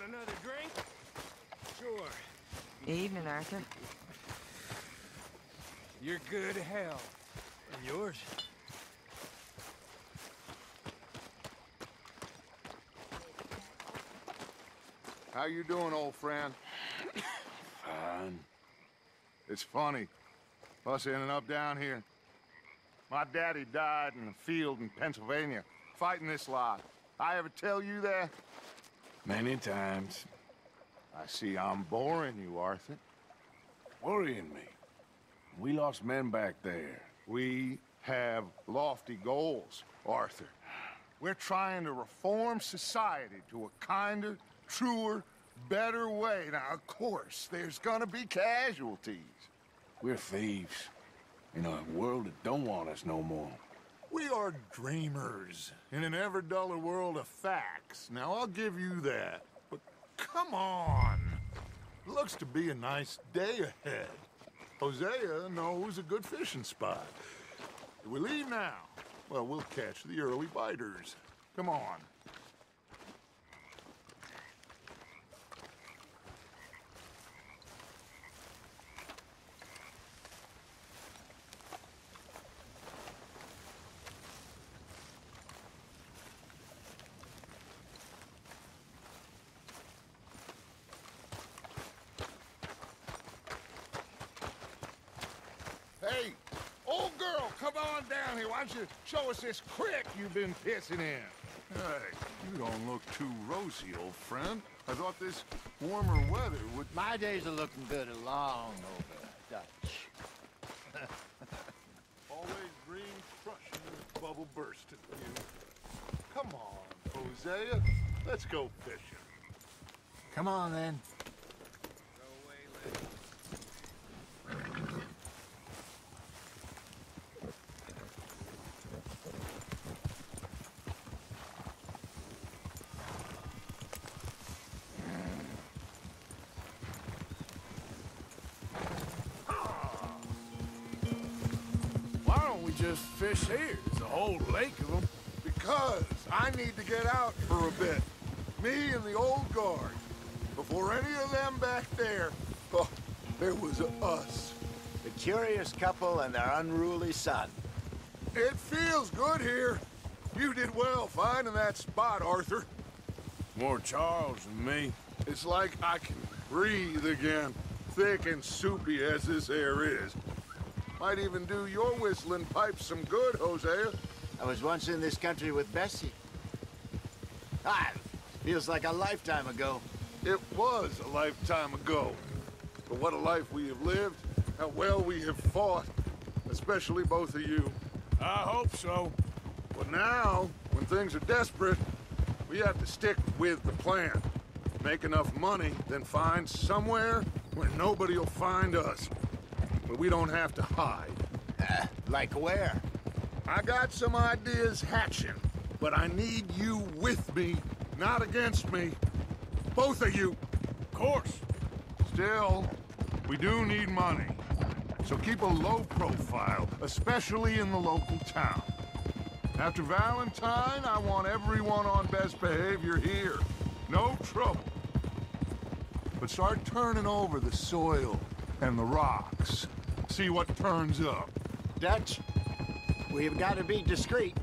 Want another drink? Sure. Evening, Arthur. You're good hell. And yours? How you doing, old friend? Fine. It's funny. Us ending up down here. My daddy died in a field in Pennsylvania, fighting this lot. I ever tell you that? Many times. I see I'm boring you, Arthur. Worrying me. We lost men back there. We have lofty goals, Arthur. We're trying to reform society to a kinder, truer, better way. Now, of course, there's gonna be casualties. We're thieves. In a world that don't want us no more. We are dreamers in an ever duller world of facts. Now, I'll give you that. But come on. Looks to be a nice day ahead. Hosea knows a good fishing spot. Do we leave now? Well, we'll catch the early biters. Come on. Hey, old girl, come on down here. Why don't you show us this creek you've been pissing in? Hey, you don't look too rosy, old friend. I thought this warmer weather would... My days are looking good along over Dutch. Always dream crushing and bubble bursting, you. Come on, Hosea. Let's go fishing. Come on, then. Why don't we just fish here? There's a whole lake of them. Because I need to get out for a bit. Me and the old guard. Before any of them back there, oh, there was us. The curious couple and their unruly son. It feels good here. You did well finding that spot, Arthur. More Charles than me. It's like I can breathe again, thick and soupy as this air is. Might even do your whistling pipes some good, Hosea. I was once in this country with Bessie. Feels like a lifetime ago. It was a lifetime ago. But what a life we have lived, how well we have fought, especially both of you. I hope so. But now, when things are desperate, we have to stick with the plan. Make enough money, then find somewhere where nobody will find us. Where we don't have to hide. Like where? I got some ideas hatching, but I need you with me, not against me. Both of you. Of course. Still, we do need money. So keep a low profile, especially in the local town. After Valentine, I want everyone on best behavior here. No trouble. But start turning over the soil and the rocks. See what turns up. Dutch, we've got to be discreet.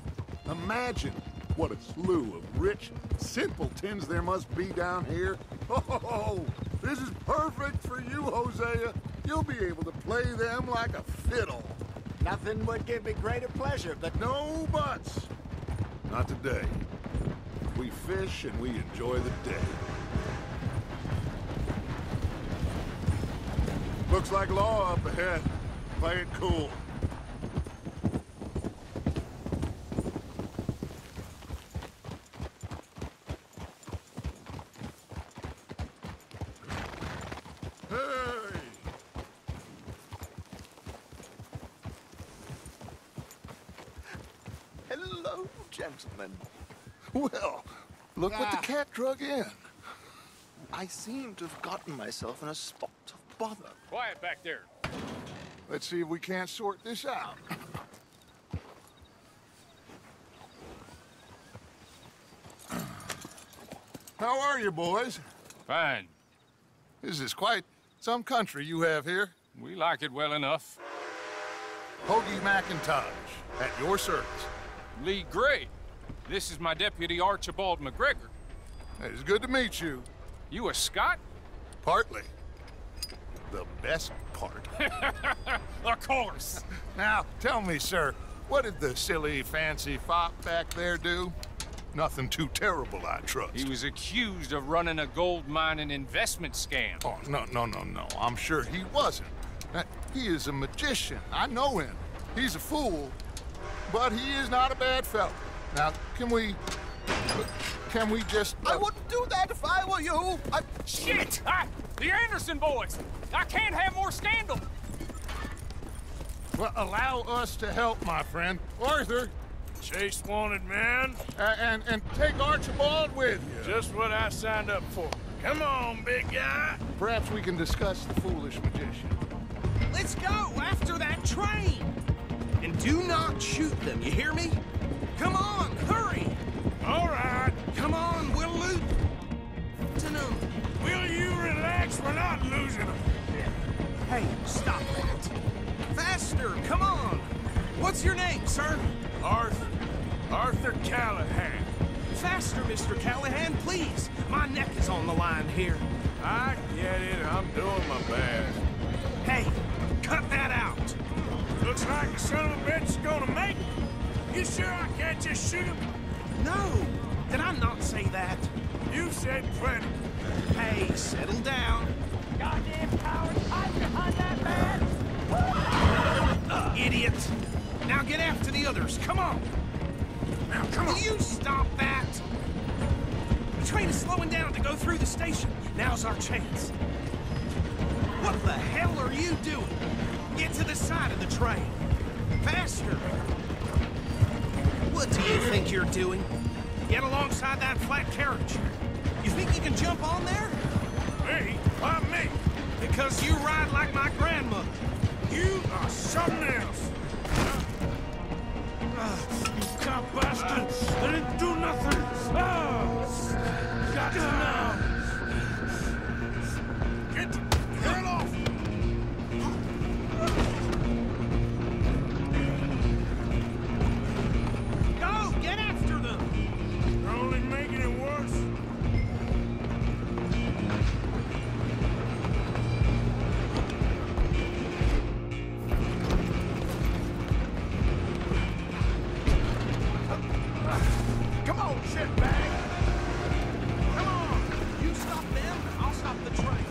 Imagine what a slew of rich simpletons there must be down here. Oh, this is perfect for you, Hosea. You'll be able to play them like a fiddle. Nothing would give me greater pleasure, but No buts. Not today. We fish and we enjoy the day. Looks like law up ahead. Play it cool. Hey! hello, gentlemen. Well, look what the cat drug in. I seem to have gotten myself in a spot of bother. Quiet back there. Let's see if we can't sort this out. How are you, boys? Fine. This is quite some country you have here. We like it well enough. Hoagie McIntosh, at your service. Lee Gray. This is my deputy Archibald McGregor. It's good to meet you. You a Scot? Partly. The best part. Of course. Now, tell me, sir, what did the silly, fancy fop back there do? Nothing too terrible, I trust. He was accused of running a gold mining investment scam. Oh, no. I'm sure he wasn't. He is a magician. I know him. He's a fool, but he is not a bad fellow. Now, can we just... I wouldn't do that if I were you. Shit! The Anderson boys! I can't have more scandal! Well, allow us to help, my friend. Arthur, Chase wanted man. and take Archibald with you. Just what I signed up for. Come on, big guy. Perhaps we can discuss the foolish magician. Let's go after that train! And do not shoot them, you hear me? Come on, hurry! All right. Come on, we'll loot them. Will you relax? We're not losing them. Hey, stop that. Faster, come on! What's your name, sir? Arthur Callahan. Faster, Mr. Callahan, please. My neck is on the line here. I get it. I'm doing my best. Hey, cut that out. Looks like the son of a bitch is gonna make it. You sure I can't just shoot him? No, did I not say that? You said plenty. Hey, settle down. Goddamn cowards, hide behind that man! Idiot. Now get after the others, come on. Now, come on. Will you stop that? The train is slowing down to go through the station. Now's our chance. What the hell are you doing? Get to the side of the train. Faster. What do you think you're doing? Get alongside that flat carriage. You think you can jump on there? Me? Why me? Because you ride like my grandmother. You are something else. You cop bastard! I didn't do nothing! Got you now! Get the hell off! Go! Get after them! You're only making it worse. Come on, shitbag! Come on! You stop them, I'll stop the train.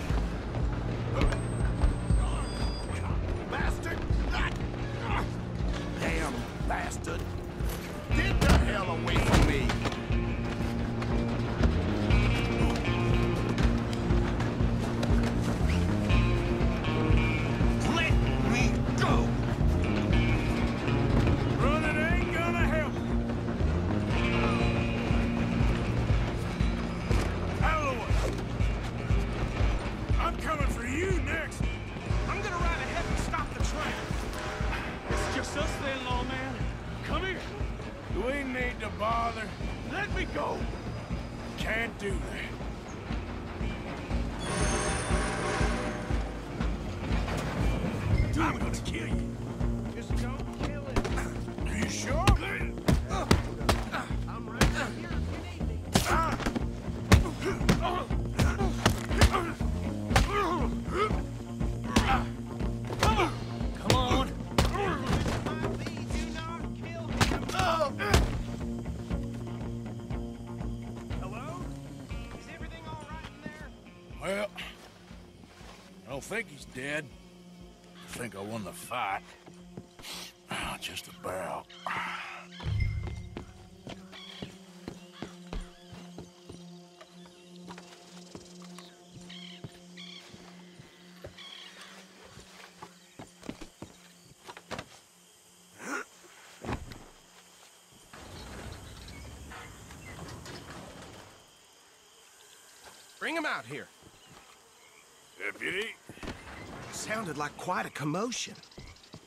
Bastard! Damn bastard! Get the hell away from me! Let me go! Running ain't gonna help. Halloway! I'm coming for you next. I'm gonna ride ahead and stop the train. It's just us then, lawman. Come here. Do we need to bother? Let me go. Can't do that. I'm gonna kill you. Just don't kill it. Are you sure? I'm right here if you need me. Come on. Hello? Is everything all right in there? Well, I don't think he's dead. I think I won the fight. Just about. Bring him out here. Deputy, Sounded like quite a commotion.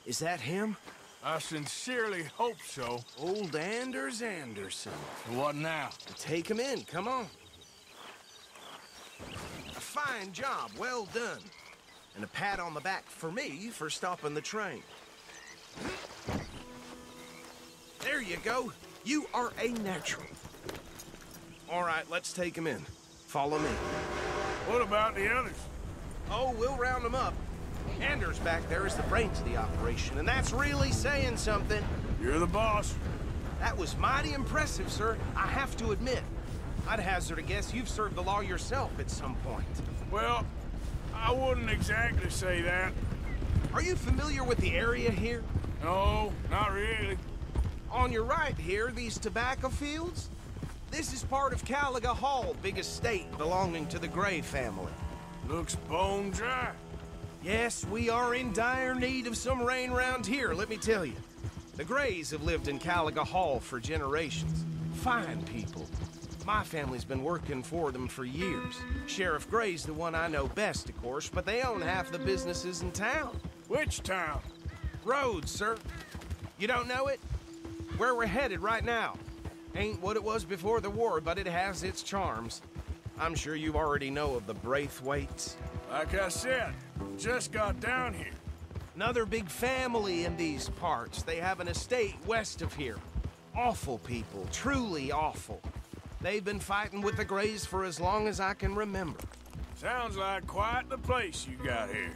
Is that him? I sincerely hope so. Old Anders Anderson. What now? Take him in, come on. fine job, well done. And a pat on the back for me for stopping the train. There you go. You are a natural. All right, let's take him in. Follow me. What about the others? Oh, we'll round them up. Anders back there is the brains of the operation, and that's really saying something. You're the boss. That was mighty impressive, sir. I have to admit. I'd hazard a guess you've served the law yourself at some point. Well, I wouldn't exactly say that. Are you familiar with the area here? No, not really. On your right here, these tobacco fields? This is part of Caliga Hall, big estate belonging to the Gray family. Looks bone dry. Yes, we are in dire need of some rain round here, let me tell you. The Grays have lived in Caliga Hall for generations. Fine people. My family's been working for them for years. Sheriff Gray's the one I know best, of course, but they own half the businesses in town. Which town? Rhodes, sir. You don't know it? Where we're headed right now. Ain't what it was before the war, but it has its charms. I'm sure you already know of the Braithwaites. Like I said, just got down here. Another big family in these parts. They have an estate west of here. Awful people, truly awful. They've been fighting with the Grays for as long as I can remember. Sounds like quite the place you got here.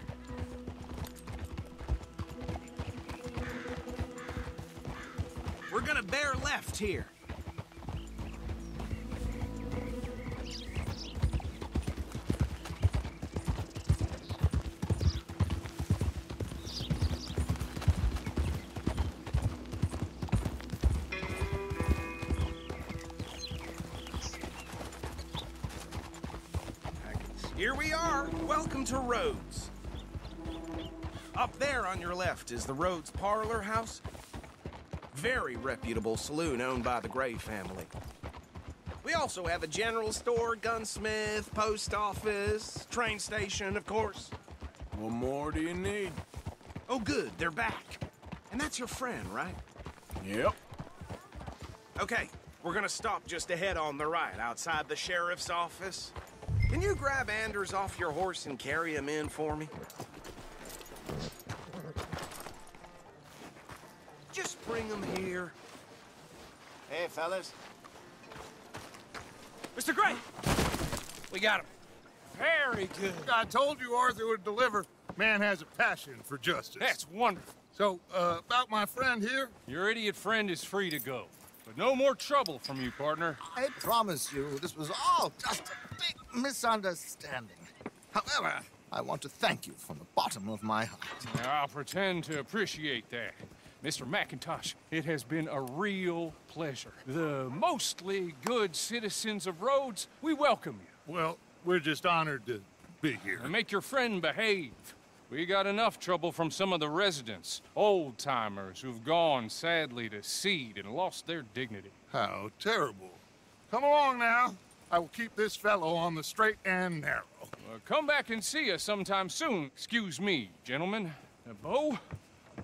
We're gonna bear left here. Here we are. Welcome to Rhodes. Up there on your left is the Rhodes Parlor House. Very reputable saloon owned by the Gray family. We also have a general store, gunsmith, post office, train station, of course. What more do you need? Oh, good, they're back. And that's your friend, right? Yep. Okay, we're gonna stop just ahead on the right, outside the sheriff's office. Can you grab Anders off your horse and carry him in for me? Just bring him here. Hey, fellas. Mr. Gray! We got him. Very good. I told you Arthur would deliver. Man has a passion for justice. That's wonderful. So, about my friend here? Your idiot friend is free to go. But no more trouble from you, partner. I promise you, this was all just a big misunderstanding. However, I want to thank you from the bottom of my heart. Now, I'll pretend to appreciate that. Mr. McIntosh, it has been a real pleasure. The mostly good citizens of Rhodes, we welcome you. Well, we're just honored to be here. And make your friend behave. We got enough trouble from some of the residents, old-timers who've gone, sadly, to seed and lost their dignity. How terrible. Come along now. I will keep this fellow on the straight and narrow. Come back and see us sometime soon. Excuse me, gentlemen. Bo,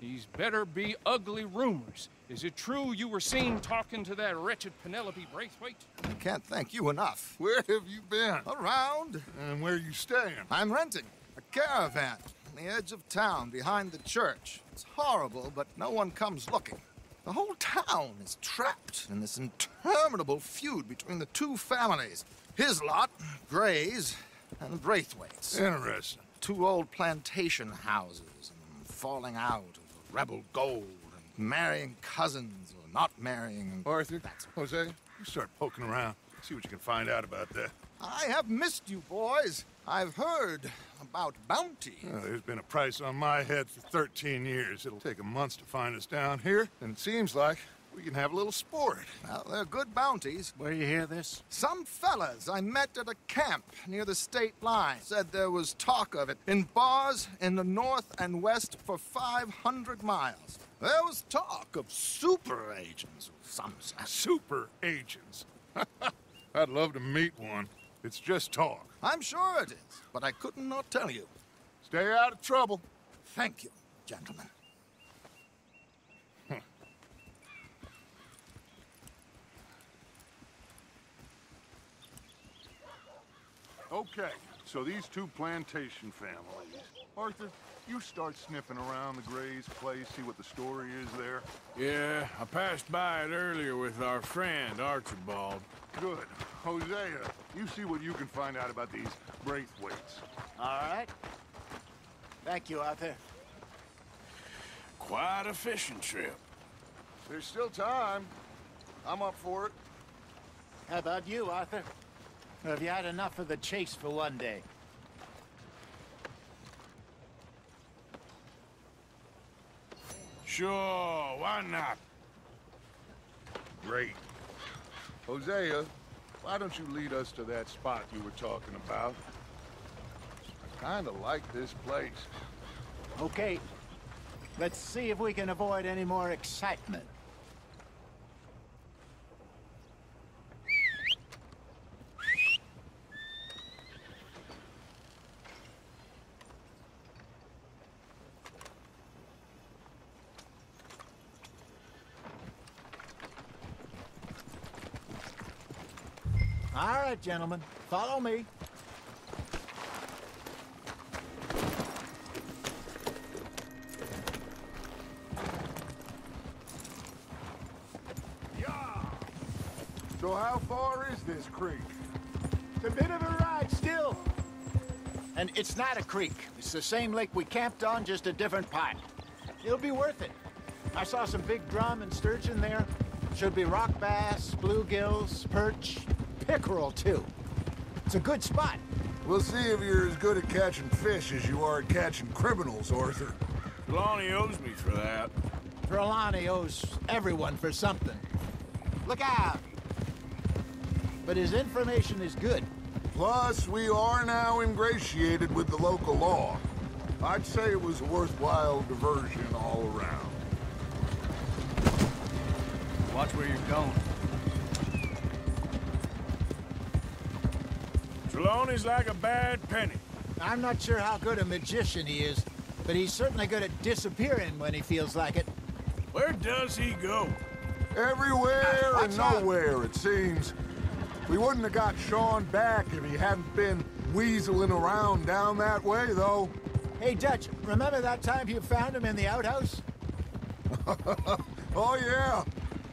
these better be ugly rumors. Is it true you were seen talking to that wretched Penelope Braithwaite? I can't thank you enough. Where have you been? Around. And where are you staying? I'm renting a caravan on the edge of town behind the church. It's horrible, but no one comes looking. The whole town is trapped in this interminable feud between the two families. His lot, Gray's, and the Braithwaites. Interesting. Two old plantation houses, and falling out of rebel gold, and marrying cousins or not marrying. Arthur, Jose, you start poking around. See what you can find out about that. I have missed you, boys. I've heard about bounty. There's been a price on my head for 13 years. It'll take 'em months to find us down here, and it seems like we can have a little sport. Well, they're good bounties. Where you hear this? Some fellas I met at a camp near the state line said there was talk of it in bars in the north and west for 500 miles. There was talk of super agents of some sort. Super agents. I'd love to meet one. It's just talk. I'm sure it is, but I couldn't not tell you. Stay out of trouble. Thank you, gentlemen. Okay, So these two plantation families. Arthur, you start sniffing around the Gray's place, see what the story is there. Yeah, I passed by it earlier with our friend, Archibald. Good. Hosea, you see what you can find out about these Braithwaites. All right. Thank you, Arthur. Quite a fishing trip. There's still time. I'm up for it. How about you, Arthur? Or have you had enough of the chase for one day? Sure, why not? Great. Hosea, why don't you lead us to that spot you were talking about? I kind of like this place. Okay. Let's see if we can avoid any more excitement. All right, gentlemen, follow me. So how far is this creek? It's a bit of a ride still. And it's not a creek. It's the same lake we camped on, just a different part. It'll be worth it. I saw some big drum and sturgeon there. Should be rock bass, bluegills, perch, pickerel too. It's a good spot. We'll see if you're as good at catching fish as you are at catching criminals, Arthur. Trelawney owes me for that. Trelawney owes everyone for something. Look out! But his information is good. Plus, we are now ingratiated with the local law. I'd say it was a worthwhile diversion all around. Watch where you're going. Trelawney's like a bad penny. I'm not sure how good a magician he is, but he's certainly good at disappearing when he feels like it. Where does he go? Everywhere and Watch out. nowhere, it seems. We wouldn't have got Sean back if he hadn't been weaseling around down that way, though. Hey, Dutch, remember that time you found him in the outhouse? Oh, yeah.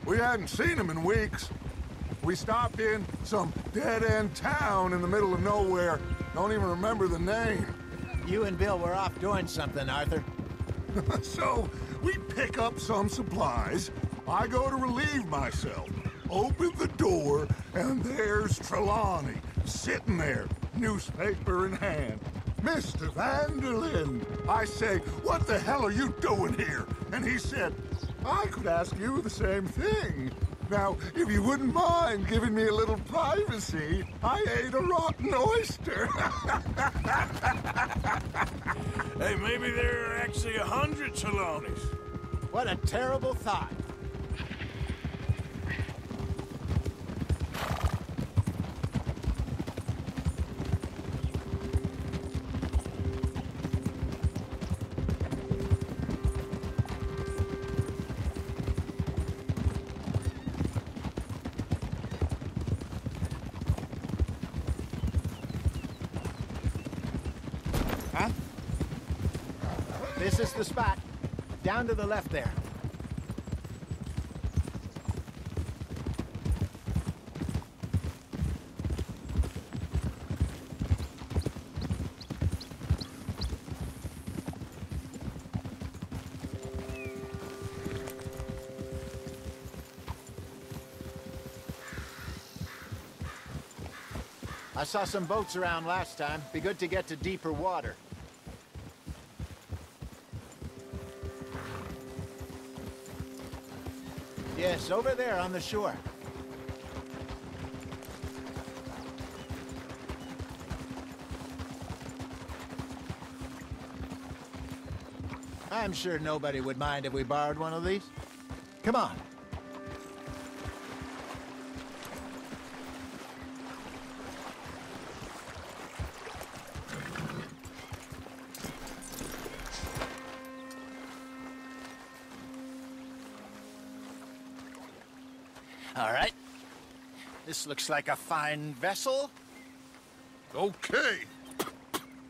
We hadn't seen him in weeks. We stopped in some dead-end town in the middle of nowhere. Don't even remember the name. You and Bill were off doing something, Arthur. So, we pick up some supplies. I go to relieve myself. Open the door, and there's Trelawney, sitting there, newspaper in hand. Mr. Vanderlyn. I say, what the hell are you doing here? And he said, I could ask you the same thing. Now, if you wouldn't mind giving me a little privacy, I ate a rotten oyster. Hey, maybe there are actually 100 Trelawneys. What a terrible thought. Huh? This is the spot. Down to the left there. I saw some boats around last time. Be good to get to deeper water. Yes, over there on the shore. I'm sure nobody would mind if we borrowed one of these. Come on. All right. This looks like a fine vessel. Okay.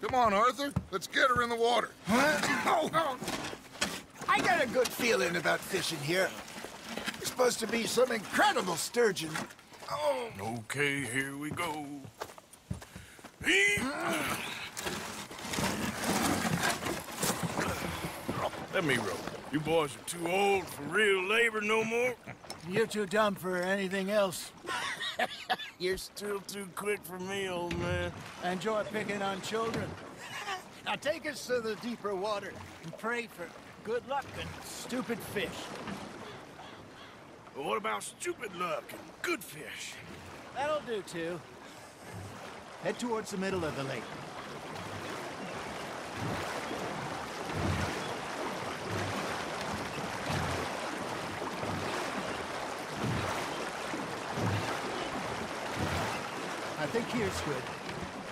Come on, Arthur. Let's get her in the water. Oh. I got a good feeling about fishing here. It's supposed to be some incredible sturgeon. Oh. Okay, here we go. Let me row. You boys are too old for real labor no more. You're too dumb for anything else. You're still too quick for me, old man. Enjoy picking on children. Now take us to the deeper water and pray for good luck and stupid fish. But what about stupid luck and good fish? That'll do, too. Head towards the middle of the lake. I think here's good.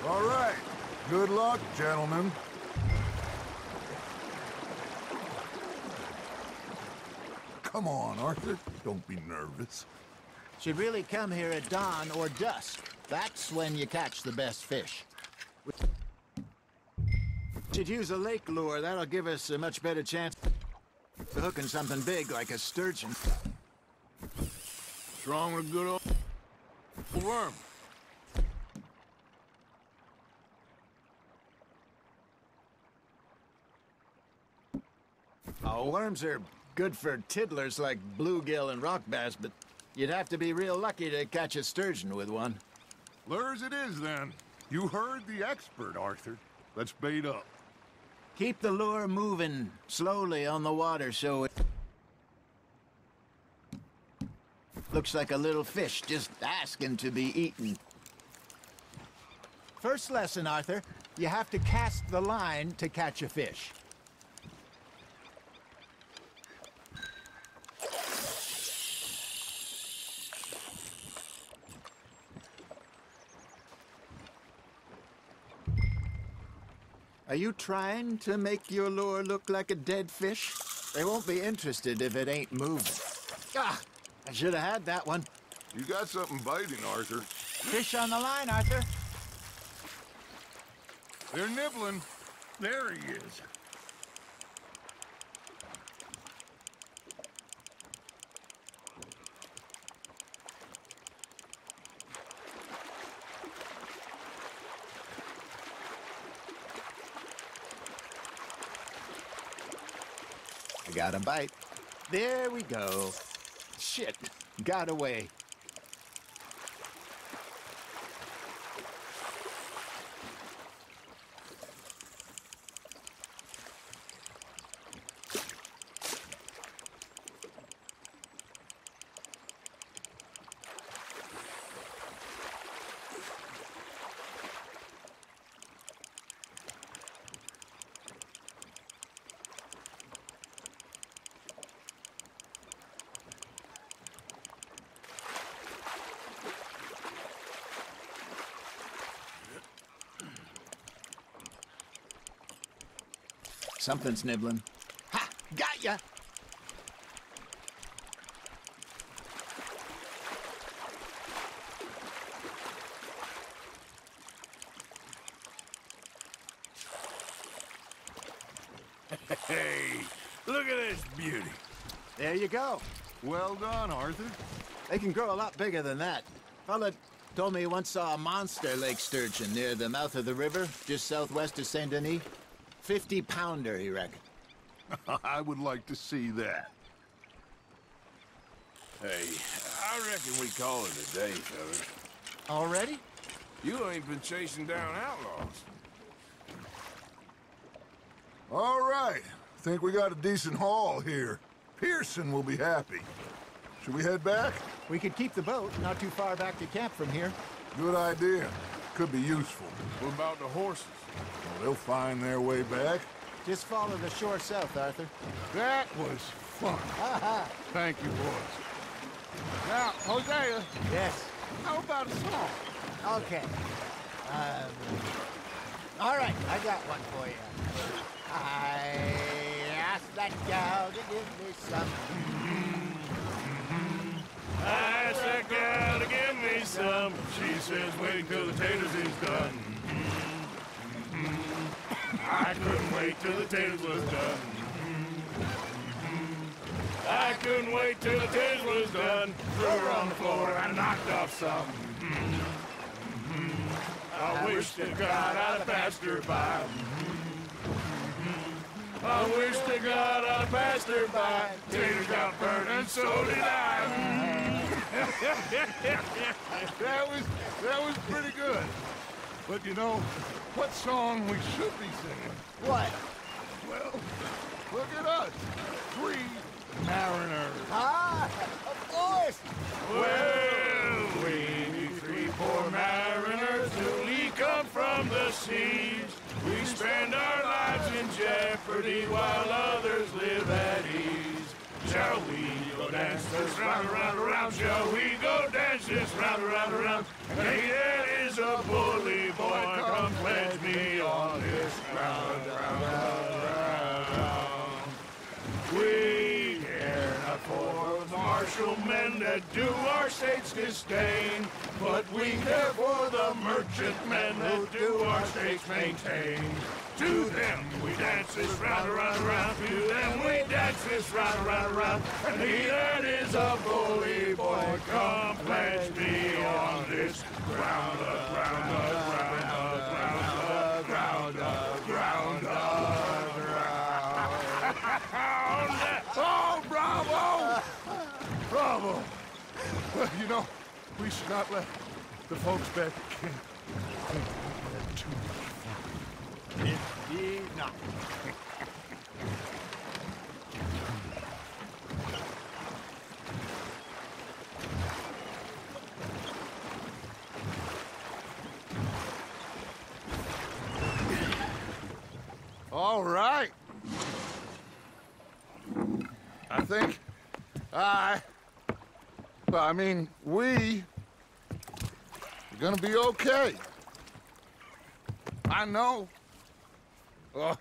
All right. Good luck, gentlemen. Come on, Arthur. Don't be nervous. Should really come here at dawn or dusk. That's when you catch the best fish. Should use a lake lure. That'll give us a much better chance of hooking something big like a sturgeon. What's wrong with a good old worm? Oh, worms are good for tiddlers like bluegill and rock bass, but you'd have to be real lucky to catch a sturgeon with one. Lures it is, then. You heard the expert, Arthur. Let's bait up. Keep the lure moving slowly on the water so it looks like a little fish just asking to be eaten. First lesson, Arthur. You have to cast the line to catch a fish. Are you trying to make your lure look like a dead fish? They won't be interested if it ain't moving. Ah, I should have had that one. You got something biting, Arthur. Fish on the line, Arthur. They're nibbling. There he is. I got a bite. There we go. Shit, got away. Something's nibbling. Ha! Got ya! Hey, look at this beauty. There you go. Well done, Arthur. They can grow a lot bigger than that. Fella told me he once saw a monster lake sturgeon near the mouth of the river, just southwest of Saint Denis. 50-pounder, he reckoned. I would like to see that. Hey, I reckon we call it a day, fellas. Already? You ain't been chasing down outlaws. All right. Think we got a decent haul here. Pearson will be happy. Should we head back? We could keep the boat not too far back to camp from here. Good idea. Could be useful. What about the horses? Well, they'll find their way back. Just follow the shore south, Arthur. That was fun. Thank you, boys. Now, Hosea, Yes. how about a song? Okay. All right, I got one for you. I asked that gal to give me some. I asked that gal to give me some. She says wait till the taters is done. I couldn't wait till the tails was done. I couldn't wait till the tails was done. Threw her on the floor and knocked off some. I wish to God I'd passed her by. I wish to God I'd passed her by. Taters got burned and so did I. that was pretty good. But you know, what song we should be singing? What? Well, look at us. 3 mariners. Ah, of course. Well, we 3 poor mariners newly come from the seas. We spend our lives in jeopardy while others live at ease. Shall we go dance this round, around, around? Shall we go dance this round, around, around? Hey, that is a bully boy. Come pledge me on this ground, round, round, round. We care not for the martial men that do our state's disdain, but we care for the merchant men that do our state's maintain. To them we dance this round, around, around. To them we dance this round, around, around. And he that is a bully boy, come pledge me on this ground, ground, ground, ground, ground, ground, ground. Oh, bravo! Bravo! Well, you know, we should not let the folks back at camp think we had too much fun. Indeed not. All right. I think we are gonna be okay. I know. Well,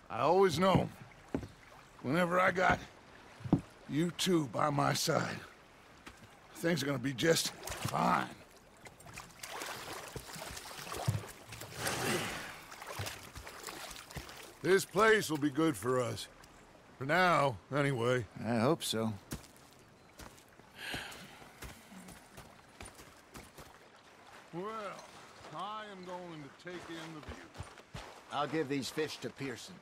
I always know. Whenever I got you two by my side, things are gonna be just fine. This place will be good for us. For now, anyway. I hope so. Well, I am going to take in the view. I'll give these fish to Pearson.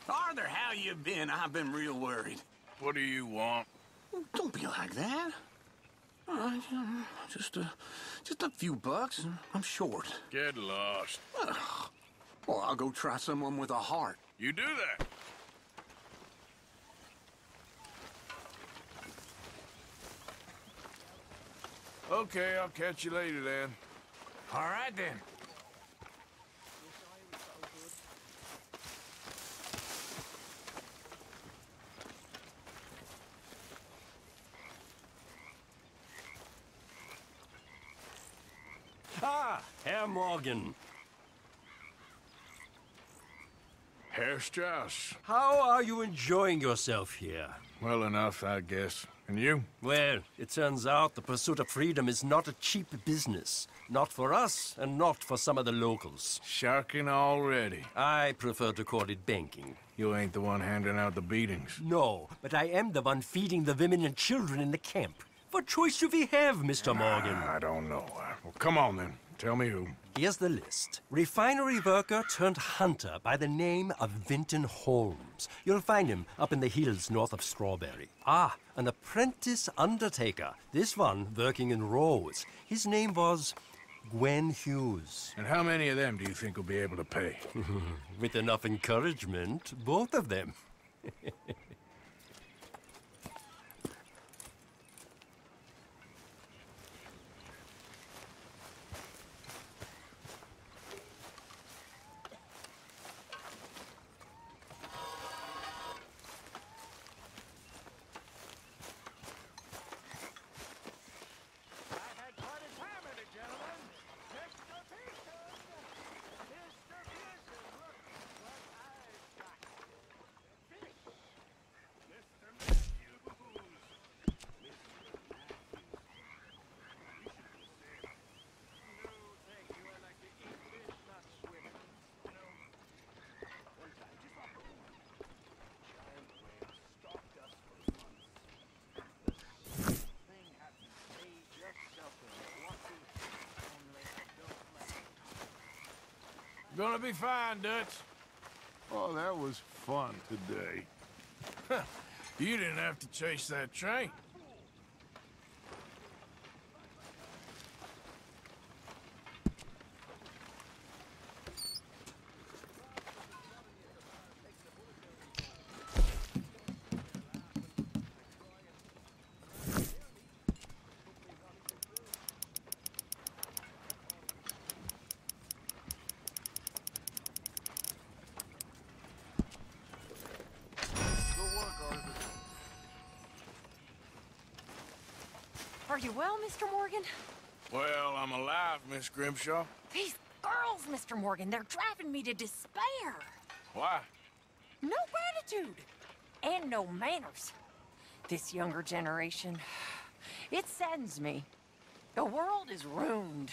Arthur, how you been? I've been real worried. What do you want? Don't be like that. All right, just a few bucks. I'm short. Get lost. Well, I'll go try someone with a heart. You do that. Okay, I'll catch you later then. All right, then. Ah, Herr Morgan. Herr Strauss. How are you enjoying yourself here? Well enough, I guess. And you? Well, it turns out the pursuit of freedom is not a cheap business. Not for us, and not for some of the locals. Sharking already. I prefer to call it banking. You ain't the one handing out the beatings. No, but I am the one feeding the women and children in the camp. What choice do we have, Mr. Morgan? I don't know. Well, come on then. Tell me who. Here's the list. Refinery worker turned hunter by the name of Vinton Holmes. You'll find him up in the hills north of Strawberry. Ah, an apprentice undertaker. This one working in Rhodes. His name was Gwen Hughes. And how many of them do you think will be able to pay? With enough encouragement, both of them. Gonna be fine, Dutch. Oh, that was fun today. You didn't have to chase that train. Are you well, Mr. Morgan? Well, I'm alive, Miss Grimshaw. These girls, Mr. Morgan, they're driving me to despair. Why? No gratitude. And no manners. This younger generation, it saddens me. The world is ruined.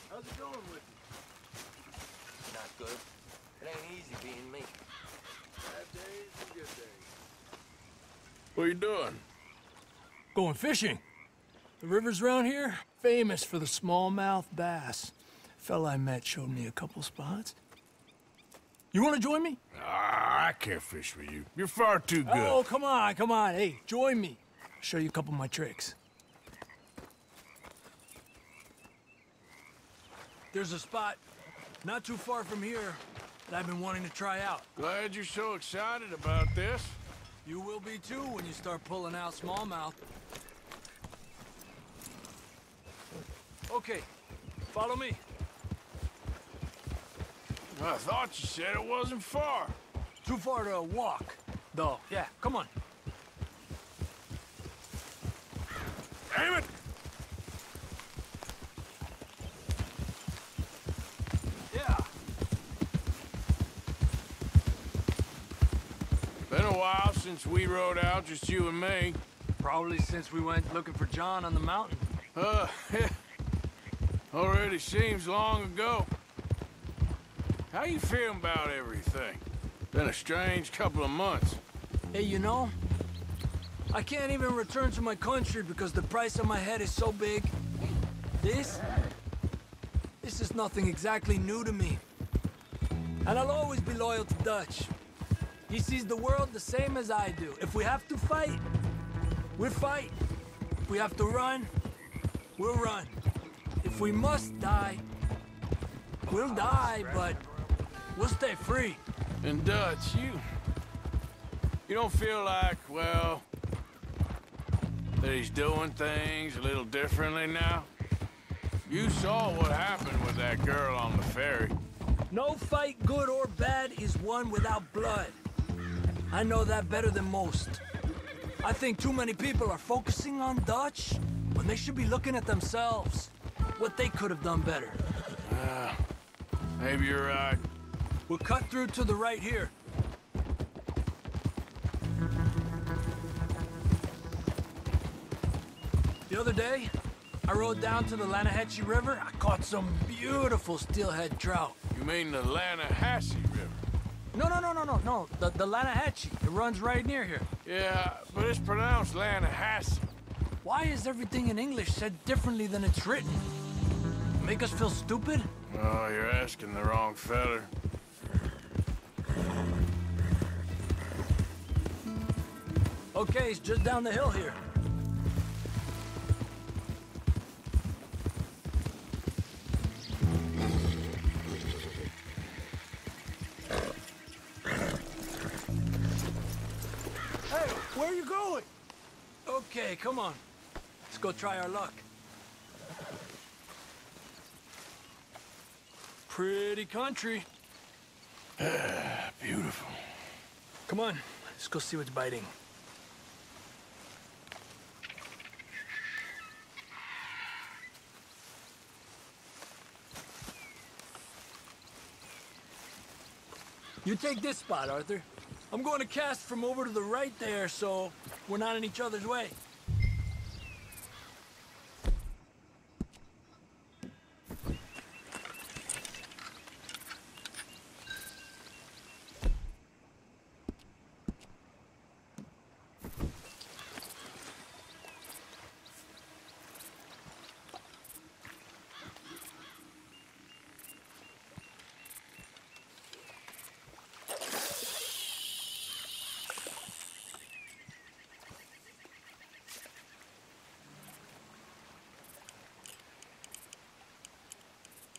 How's it going with you? Not good. It ain't easy being me. Bad days and good days. What are you doing? Going fishing. The rivers around here, famous for the smallmouth bass. Fella I met showed me a couple spots. You want to join me? Ah, I can't fish with you. You're far too good. Oh, come on, come on. Hey, join me. I'll show you a couple of my tricks. There's a spot not too far from here that I've been wanting to try out. Glad you're so excited about this. You will be too when you start pulling out smallmouth. Okay, follow me. I thought you said it wasn't far. Too far to walk, though. Yeah, come on. Damn it! Yeah. Been a while since we rode out, just you and me. Probably since we went looking for John on the mountain. Already seems long ago. How you feeling about everything? Been a strange couple of months. Hey, you know, I can't even return to my country because the price on my head is so big. This is nothing exactly new to me. And I'll always be loyal to Dutch. He sees the world the same as I do. If we have to fight, we'll fight. If we have to run, we'll run. If we must die, we'll die, but we'll stay free. And Dutch, you don't feel like, well, that he's doing things a little differently now? You saw what happened with that girl on the ferry. No fight, good or bad, is won without blood. I know that better than most. I think too many people are focusing on Dutch when they should be looking at themselves. What they could have done better. Maybe you're right. We'll cut through to the right here. The other day, I rode down to the Lanahatchee River. I caught some beautiful steelhead trout. You mean the Lanahatchee River? No. The Lanahatchee. It runs right near here. Yeah, but it's pronounced Lanahatchee. Why is everything in English said differently than it's written? Make us feel stupid? Oh, you're asking the wrong feller. Okay, it's just down the hill here. Hey, where are you going? Okay, come on. Let's go try our luck. Pretty country. Beautiful. Come on, let's go see what's biting. You take this spot, Arthur. I'm going to cast from over to the right there, so We're not in each other's way.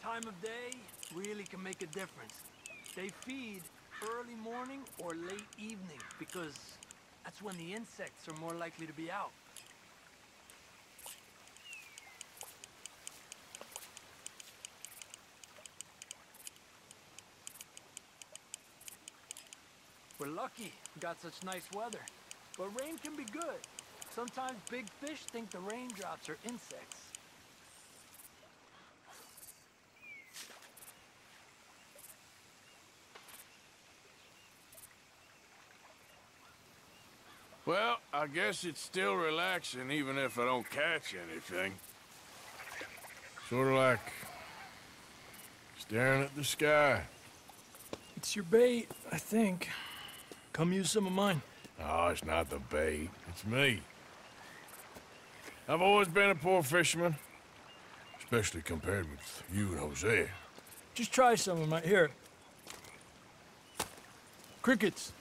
Time of day really can make a difference. They feed early morning or late evening because that's when the insects are more likely to be out. We're lucky we got such nice weather, but rain can be good. Sometimes big fish think the raindrops are insects. Well, I guess it's still relaxing even if I don't catch anything. Sort of like staring at the sky. It's your bait, I think. Come use some of mine. Oh, it's not the bait. It's me. I've always been a poor fisherman, especially compared with you and Jose. Just try some of mine. Here. Crickets.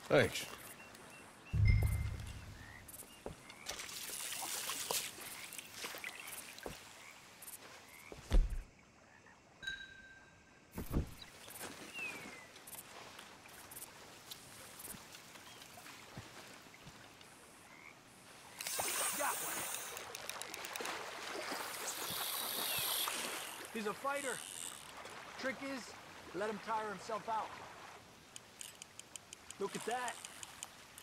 Thanks. Got one. He's a fighter. Trick is, let him tire himself out. Look at that.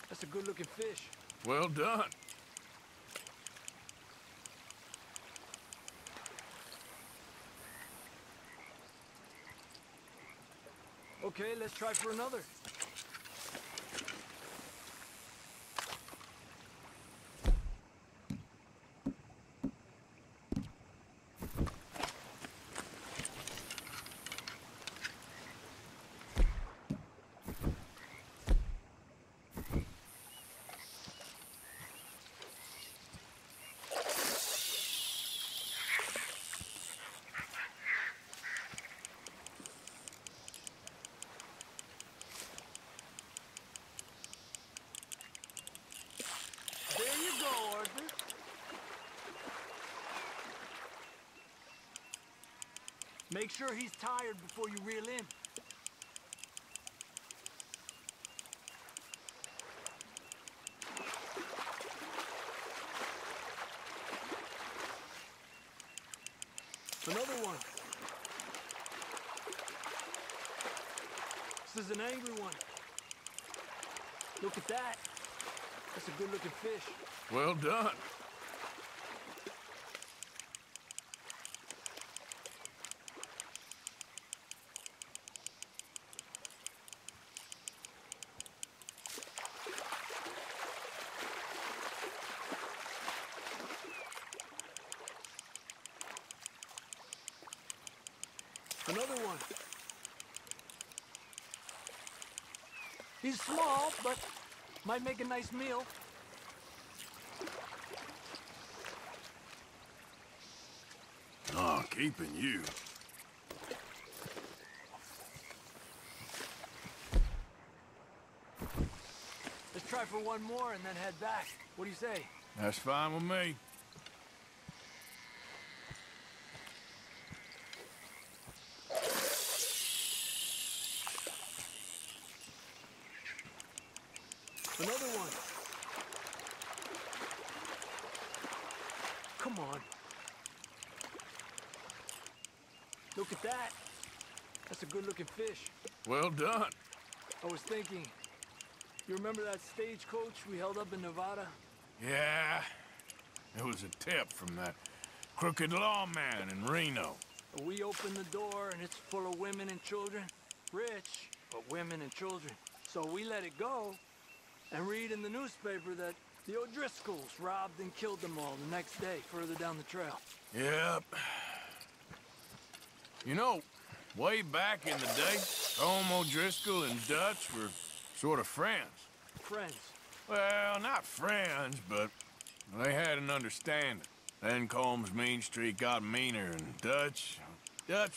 That's a good-looking fish. Well done. Okay, let's try for another. There you go, Arthur. Make sure he's tired before you reel in. Another one. This is an angry one. Look at that. That's a good-looking fish. Well done. Another one. He's small, but might make a nice meal. Oh, keeping you. Let's try for one more and then head back. What do you say? That's fine with me. Another one. Come on. Look at that. That's a good-looking fish. Well done. I was thinking, you remember that stagecoach we held up in Nevada? Yeah. It was a tip from that crooked lawman in Reno. We opened the door and it's full of women and children. Rich, but women and children. So we let it go, And read in the newspaper that the O'Driscolls robbed and killed them all the next day, further down the trail. Yep. You know, way back in the day, Tom O'Driscoll and Dutch were sort of friends. Friends? Well, not friends, but they had an understanding. Then Combs' mean streak got meaner, and Dutch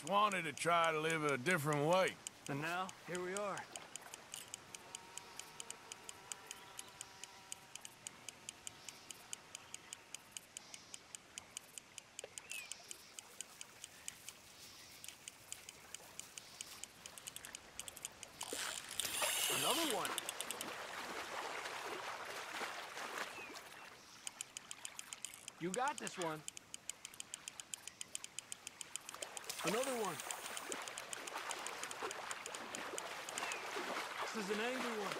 wanted to try to live a different way. And now, here we are. Another one. You got this one. Another one. This is an angry one.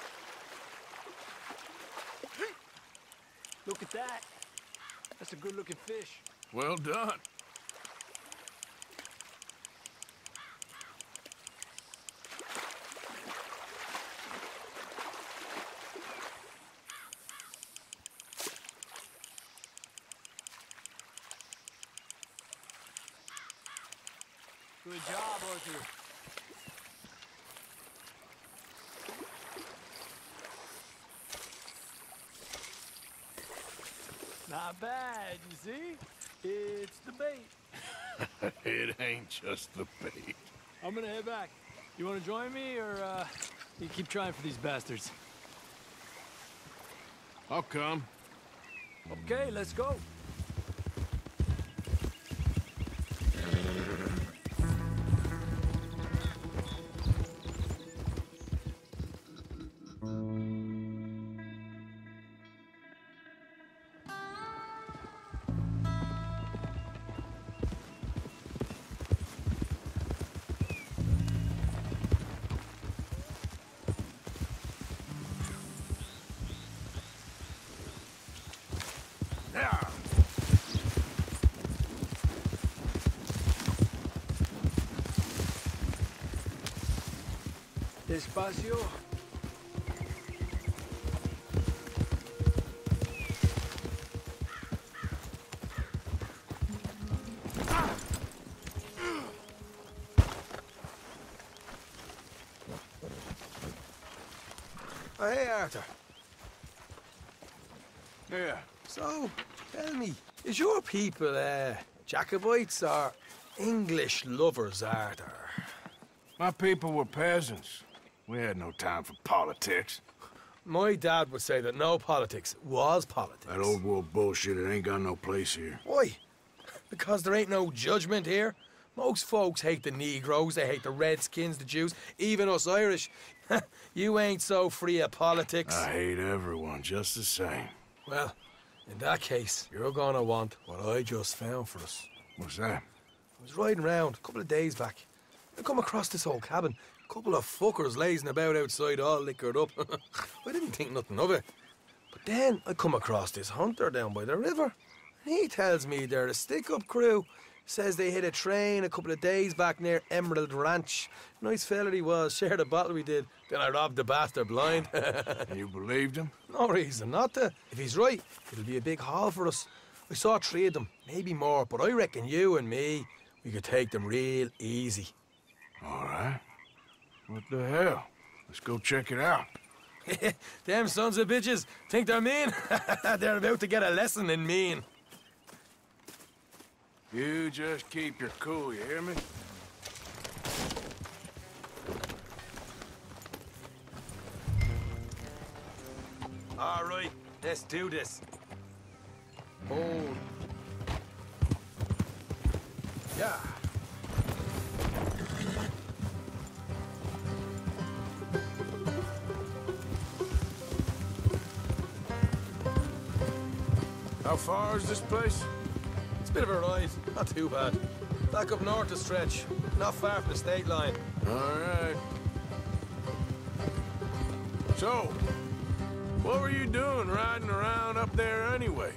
Look at that. That's a good-looking fish. Well done. Good job, Arthur. Not bad, you see? It's the bait. It ain't just the bait. I'm gonna head back. You wanna join me, or you keep trying for these bastards? I'll come. Okay, let's go. Despacio. Oh, hey, Arthur. Yeah. So, tell me, is your people, Jacobites or English lovers, Arthur? My people were peasants. We had no time for politics. My dad would say that no politics was politics. That old world bullshit, it ain't got no place here. Why? Because there ain't no judgment here. Most folks hate the Negroes, they hate the Redskins, the Jews, even us Irish. You ain't so free of politics. I hate everyone just the same. Well, in that case, you're gonna want what I just found for us. What's that? I was riding around a couple of days back. I come across this old cabin. A couple of fuckers lazing about outside all liquored up. I didn't think nothing of it. But then I come across this hunter down by the river. And he tells me they're a stick-up crew. Says they hit a train a couple of days back near Emerald Ranch. Nice fella he was, shared a bottle we did. Then I robbed the bastard blind. You believed him? No reason not to. If he's right, it'll be a big haul for us. I saw 3 of them, maybe more, but I reckon you and me, we could take them real easy. All right. What the hell? Let's go check it out. Them sons of bitches think they're mean. They're about to get a lesson in mean. You just keep your cool, you hear me? All right, let's do this. Hold. Yeah. How far is this place? It's a bit of a ride, not too bad. Back up north to stretch, not far from the state line. All right. So, what were you doing riding around up there anyway?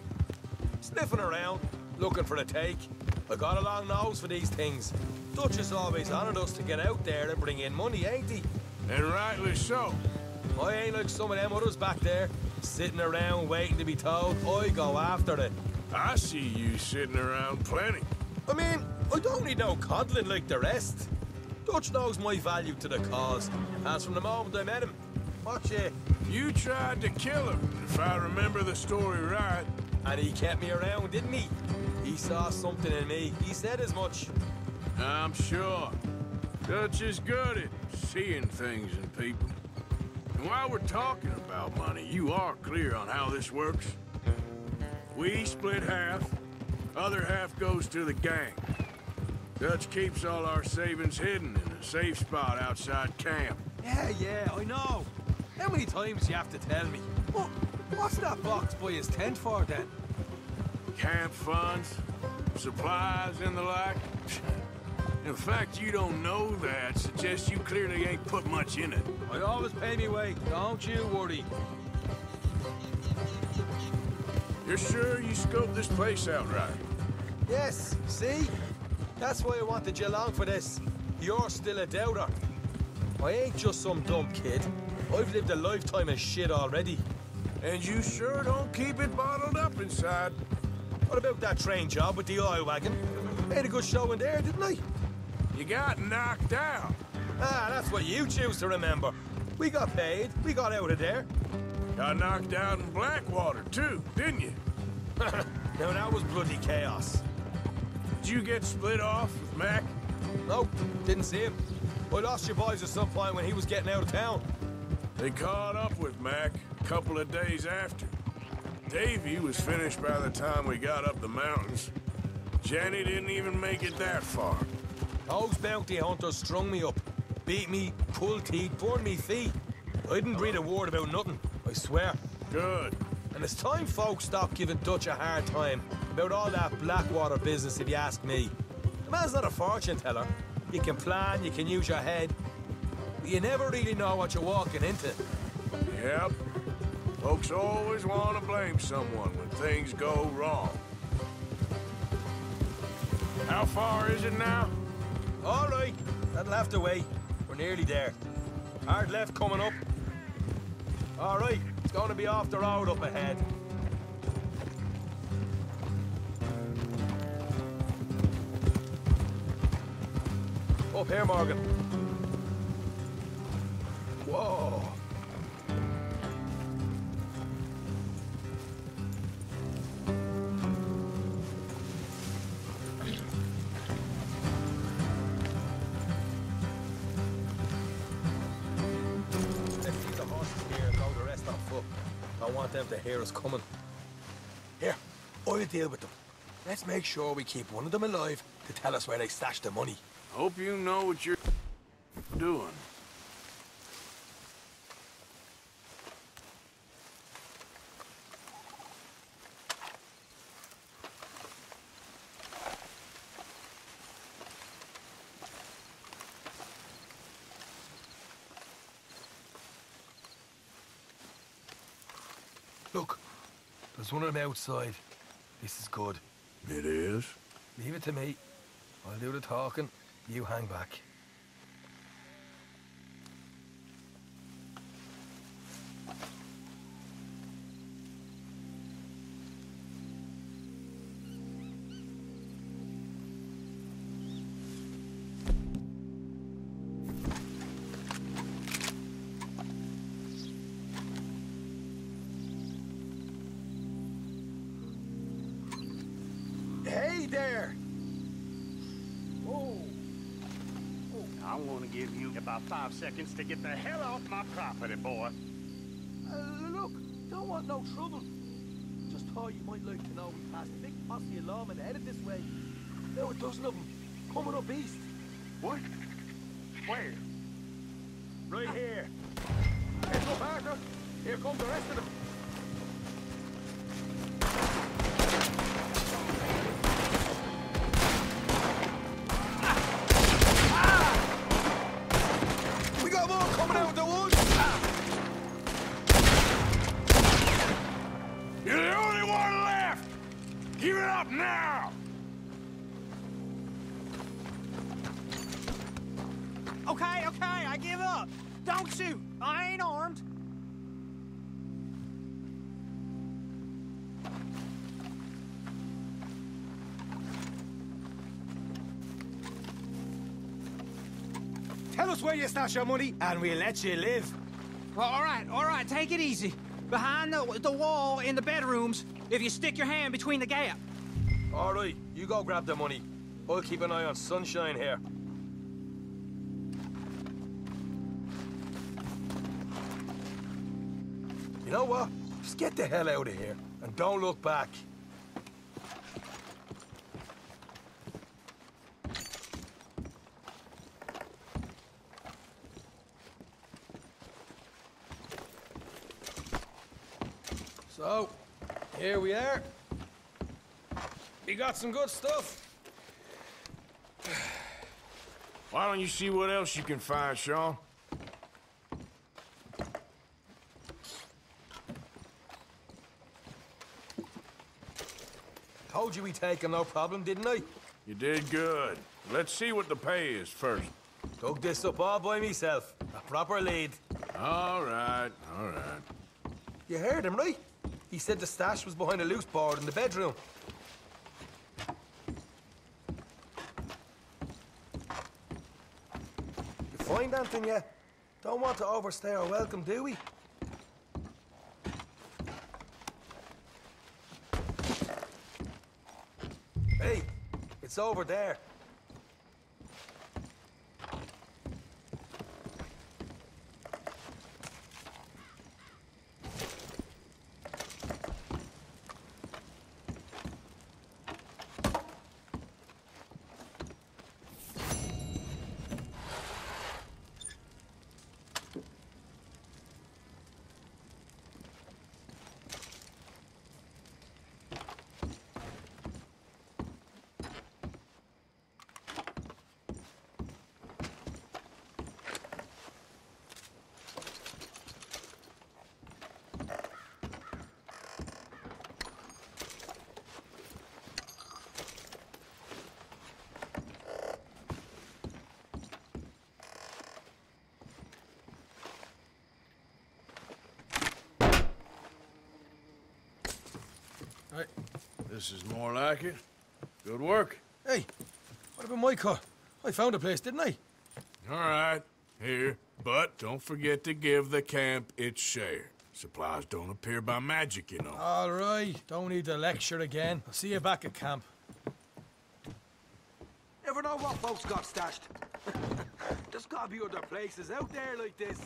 Sniffing around, looking for a take. I got a long nose for these things. Dutch has always honored us to get out there and bring in money, ain't he? And rightly so. I ain't like some of them others back there, sitting around waiting to be told. I go after it. I see you sitting around plenty. I mean, I don't need no coddling like the rest. Dutch knows my value to the cause, as from the moment I met him. Watch it. You tried to kill him, if I remember the story right. And he kept me around, didn't he? He saw something in me. He said as much. I'm sure. Dutch is good at seeing things in people. And while we're talking about money, you are clear on how this works? We split half, other half goes to the gang. Dutch keeps all our savings hidden in a safe spot outside camp. Yeah, I know. How many times you have to tell me? What's that box by his tent for, then? Camp funds, supplies, and the like. The fact you don't know that suggests you clearly ain't put much in it. I always pay me way, don't you worry. You're sure you scoped this place out right? Yes, see? That's why I wanted you along for this. You're still a doubter. I ain't just some dumb kid. I've lived a lifetime of shit already. And you sure don't keep it bottled up inside. What about that train job with the oil wagon? Made a good show in there, didn't I? You got knocked out. Ah, that's what you choose to remember. We got paid. We got out of there. Got knocked out in Blackwater, too, didn't you? Now, that was bloody chaos. Did you get split off with Mac? Nope, didn't see him. I lost your boys at some point when he was getting out of town. They caught up with Mac a couple of days after. Davy was finished by the time we got up the mountains. Jenny didn't even make it that far. Those bounty hunters strung me up. Beat me, pulled teeth, burned me feet. I didn't breathe a word about nothing, I swear. Good. And it's time folks stop giving Dutch a hard time about all that Blackwater business, if you ask me. The man's not a fortune teller. You can plan, you can use your head, but you never really know what you're walking into. Yep. Folks always want to blame someone when things go wrong. How far is it now? All right, that'll have to wait. We're nearly there. Hard left coming up. All right, it's going to be off the road up ahead. Up here, Morgan. Whoa. I want them to hear us coming. Here, I'll deal with them. Let's make sure we keep one of them alive to tell us where they stashed the money. Hope you know what you're doing. Look, there's one of them outside. This is good. It is? Leave it to me. I'll do the talking. You hang back. Hey there! I want to give you about 5 seconds to get the hell off my property, boy. Look, don't want no trouble. Just thought you might like to know we passed a big posse of lawmen headed this way. There were a dozen of them, coming up east. What? Where? Right here. Heads up, Arthur. Here come the rest of them. We got more coming out of the woods. You're the only one left! Give it up now! Okay, I give up. Don't shoot. I ain't armed. Tell us where you stash your money, and we'll let you live. Well, all right, take it easy. Behind the wall in the bedrooms, if you stick your hand between the gap. All right, you go grab the money. I'll keep an eye on Sunshine here. You know what? Just get the hell out of here, and don't look back. So, here we are. We got some good stuff. Why don't you see what else you can find, Sean? Told you we'd take him, no problem, didn't I? You did good. Let's see what the pay is first. Dug this up all by myself. A proper lead. All right, all right. You heard him, right? He said the stash was behind a loose board in the bedroom. You find anything yet? Don't want to overstay our welcome, do we? Hey, it's over there. Right. This is more like it. Good work. Hey, what about my car? I found a place, didn't I? All right, here. But don't forget to give the camp its share. Supplies don't appear by magic, you know. All right, don't need the lecture again. I'll see you back at camp. Never know what folks got stashed. There's gotta be other places out there like this.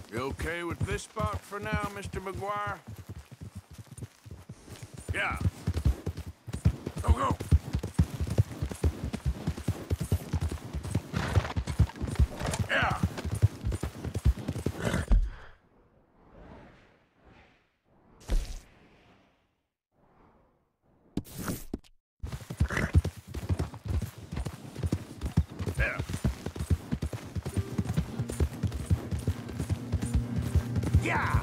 You okay with this spot for now, Mr. McGuire? Yeah. Go. Yeah. Yeah!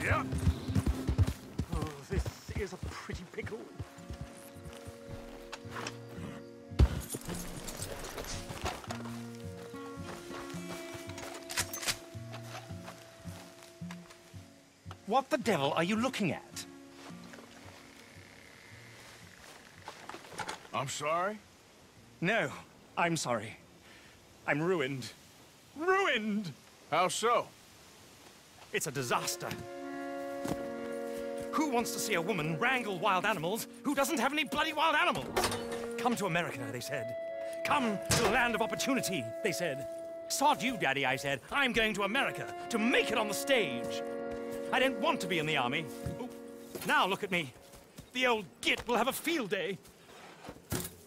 Yep. Oh, this is a pretty pickle. What the devil are you looking at? I'm sorry? No, I'm sorry. I'm ruined. Ruined! How so? It's a disaster. Who wants to see a woman wrangle wild animals who doesn't have any bloody wild animals? Come to America, they said. Come to the land of opportunity, they said. Sod you, Daddy, I said. I'm going to America to make it on the stage. I didn't want to be in the army. Oh, now look at me. The old git will have a field day.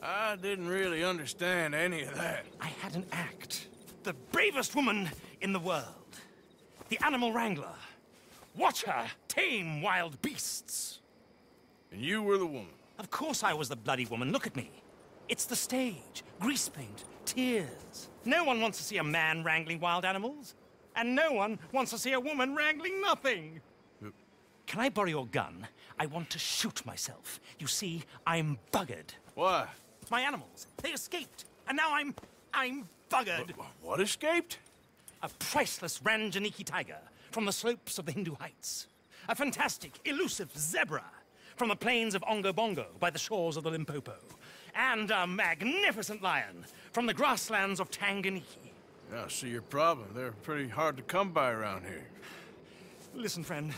I didn't really understand any of that. I had an act. The bravest woman in the world. The animal wrangler. Watch her tame wild beasts. And you were the woman? Of course I was the bloody woman. Look at me. It's the stage. Grease paint. Tears. No one wants to see a man wrangling wild animals. And no one wants to see a woman wrangling nothing. Can I borrow your gun? I want to shoot myself. You see, I'm buggered. Why? My animals. They escaped. And now I'm buggered. What escaped? A priceless Ranjaniki tiger from the slopes of the Hindu Heights. A fantastic, elusive zebra from the plains of Ongo Bongo by the shores of the Limpopo. And a magnificent lion from the grasslands of Tanganyika. Yeah, I see your problem. They're pretty hard to come by around here. Listen, friend.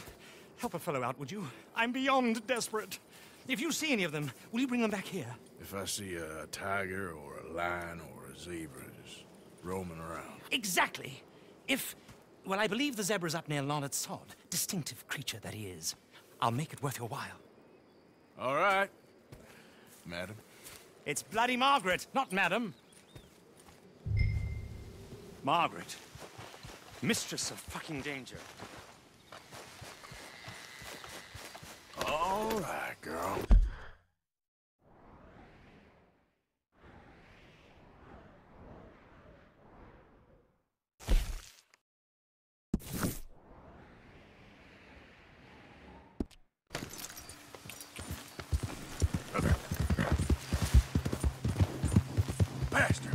Help a fellow out, would you? I'm beyond desperate. If you see any of them, will you bring them back here? If I see a tiger or a lion or a zebra just roaming around. Exactly. Well, I believe the zebra's up near Larned Sod. Distinctive creature that he is. I'll make it worth your while. All right, madam. It's bloody Margaret, not madam. Margaret. Mistress of fucking danger. All right, girl. Faster.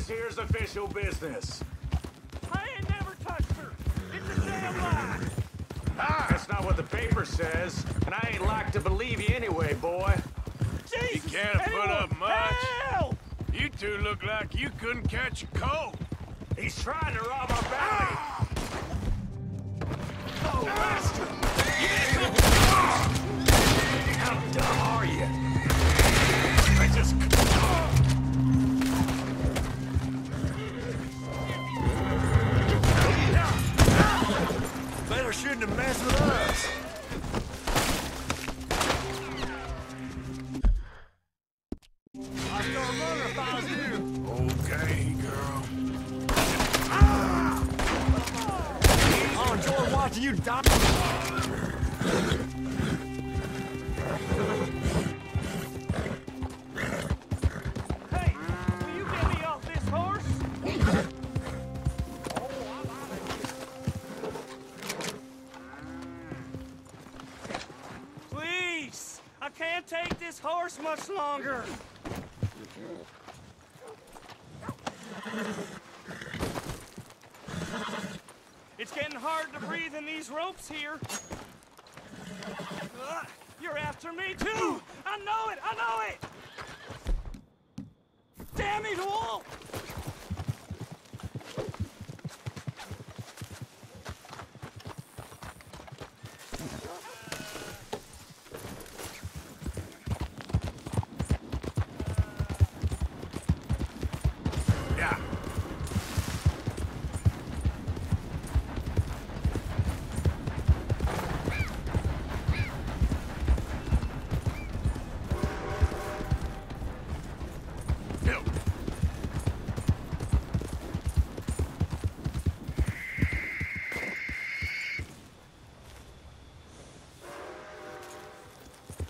Here's official business. I ain't never touched her. It's a damn lie. That's not what the paper says, and I ain't like to believe you anyway, boy. Jesus, you can't put up much. Help! You two look like you couldn't catch a cold. He's trying to rob our bounty. Oh, bastard! How dumb are you? I just... Better shouldn't have messed with us. I'd start running if I was you. Okay, girl. I'll enjoy watching you die. Hey, will you get me off this horse? Please, I can't take this horse much longer. hard to breathe in these ropes here. You're after me, too! I know it! I know it! Damn it all!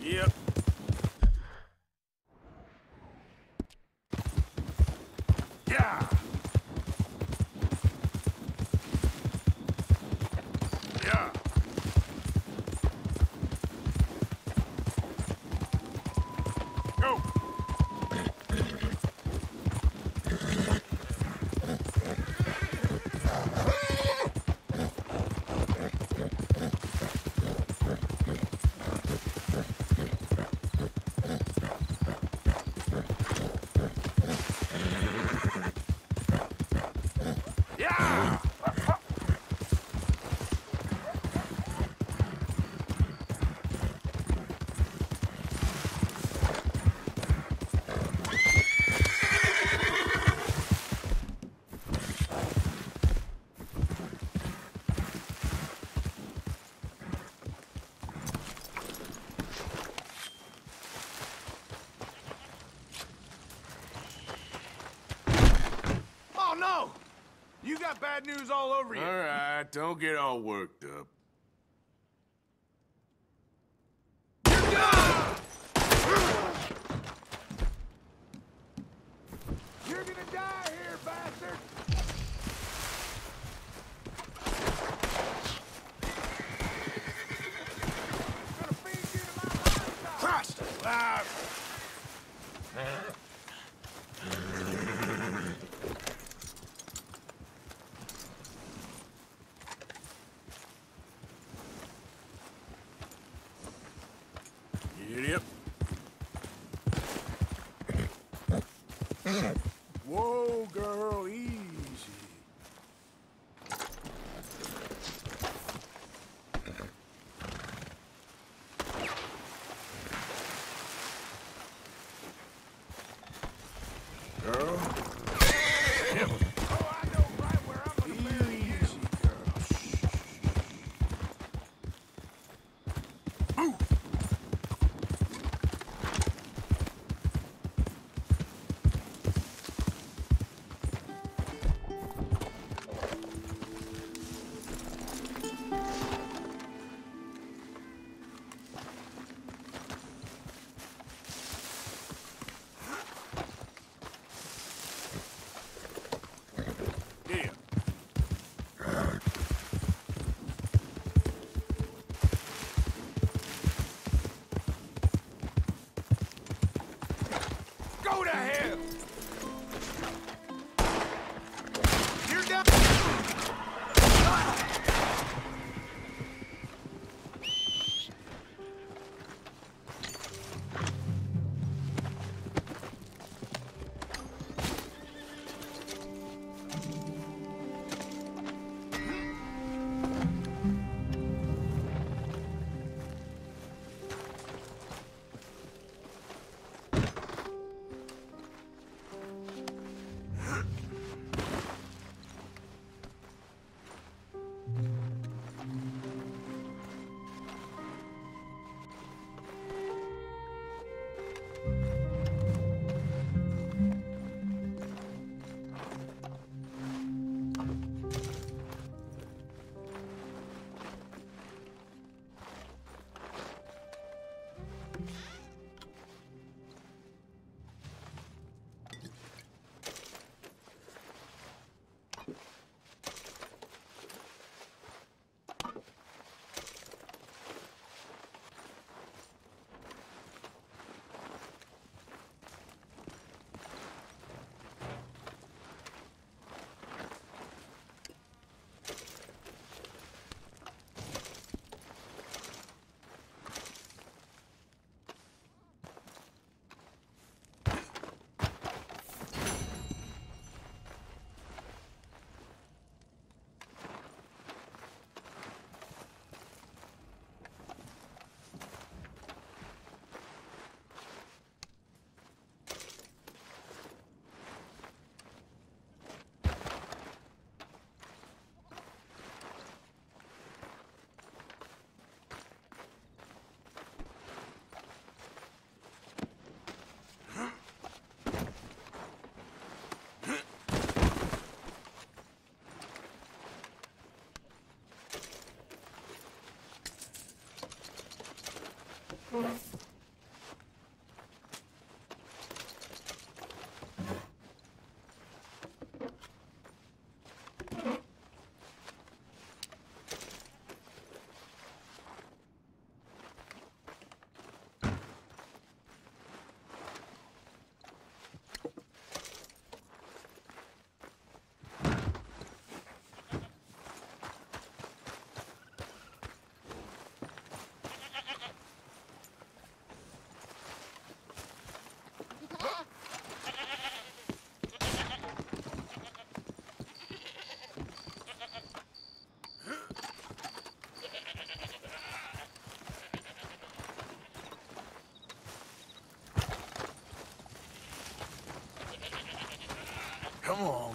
Yep. Yeah. Yeah. Go. Oh, no! You got bad news all over you. All right, don't get all worked up. You're gonna die here, bastard! Gonna feed you to my livestock! Christ! Idiot. Whoa, girl, easy. Girl. Oh, I know right where I'm gonna marry you. Easy, girl. Ooh.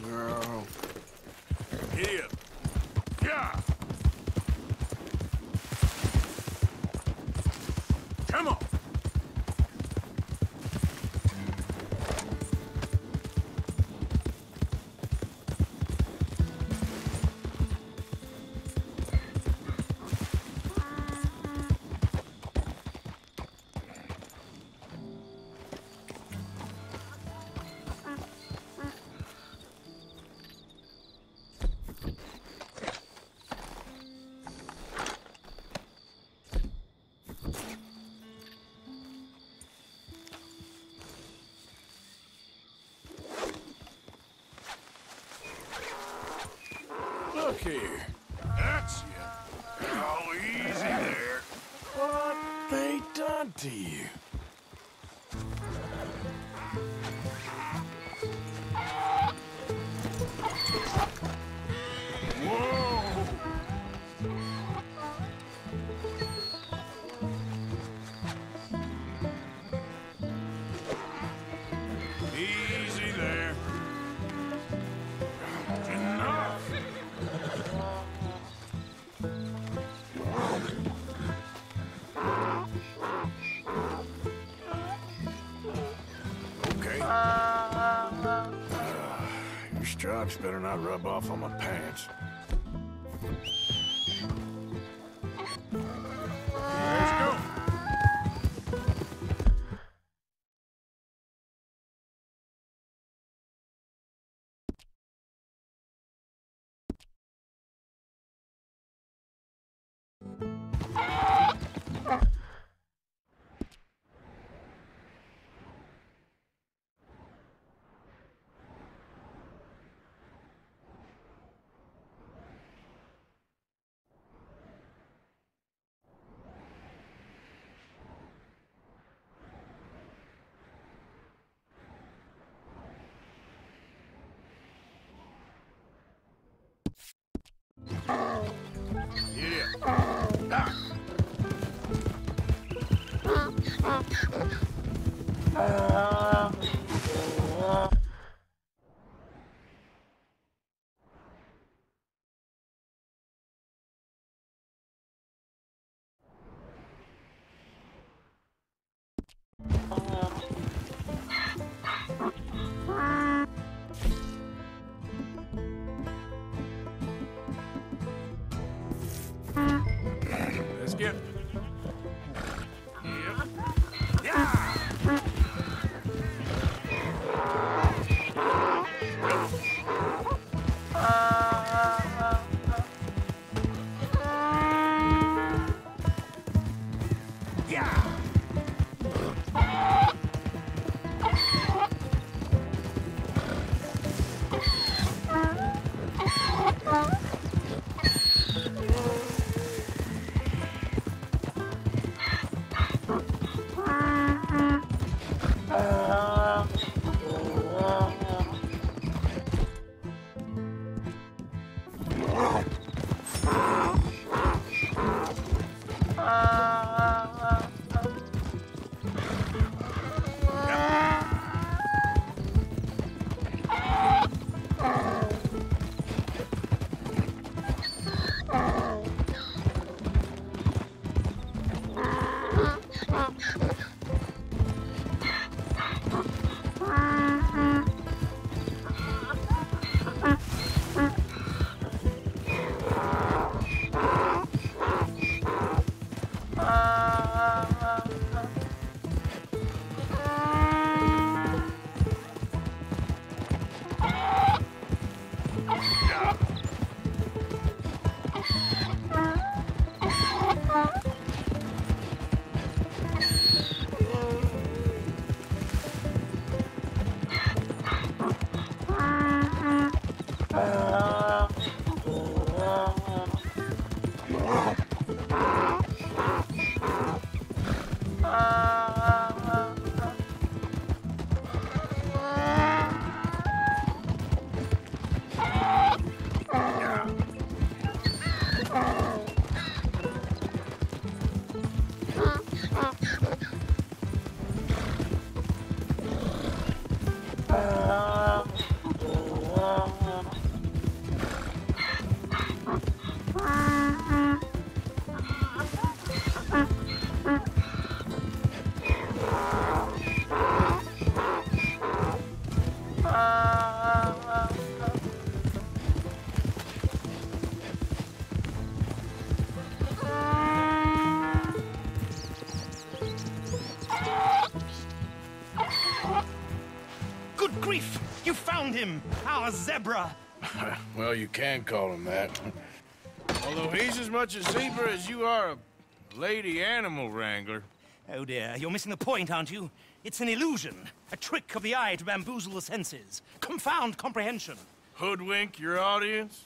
girl. Here. Yeah! Come on. Look here. That's you. Oh, easy there. What they done to you? Whoa! Easy there. Enough! Okay. Your stripes better not rub off on my pants. Let's go. Let's get. Yep. Yeah! Good grief! You found him! Our zebra! Well, you can call him that. Although he's as much a zebra as you are a lady animal wrangler. Oh dear, you're missing the point, aren't you? It's an illusion. A trick of the eye to bamboozle the senses. Confound comprehension. Hoodwink your audience?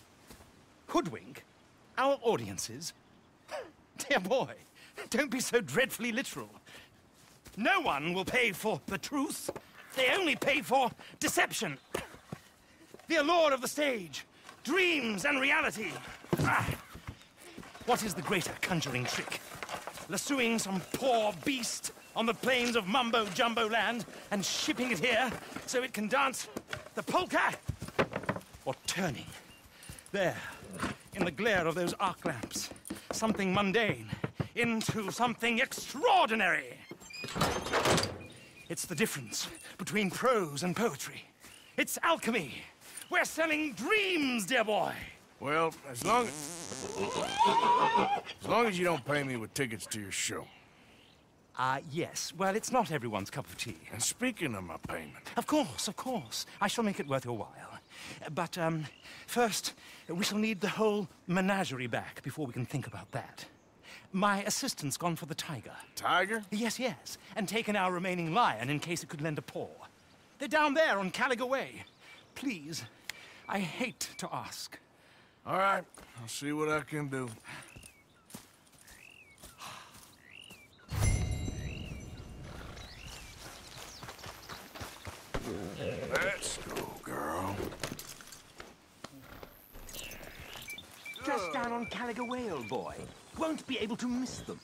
Hoodwink? Our audiences? Dear boy, don't be so dreadfully literal. No one will pay for the truth. They only pay for deception. The allure of the stage, dreams and reality. What is the greater conjuring trick? Lassoing some poor beast on the plains of mumbo-jumbo land and shipping it here so it can dance the polka? Or turning, there, in the glare of those arc lamps, something mundane into something extraordinary? It's the difference between prose and poetry. It's alchemy. We're selling dreams, dear boy. Well, as long as you don't pay me with tickets to your show. Yes. Well, it's not everyone's cup of tea. And speaking of my payment... Of course. I shall make it worth your while. But, first, we shall need the whole menagerie back before we can think about that. My assistant's gone for the tiger. Tiger? Yes. And taken our remaining lion in case it could lend a paw. They're down there on Caliga Way. Please, I hate to ask. All right, I'll see what I can do. Let's go, girl. Just down on Caliga Way, old boy. Won't be able to miss them.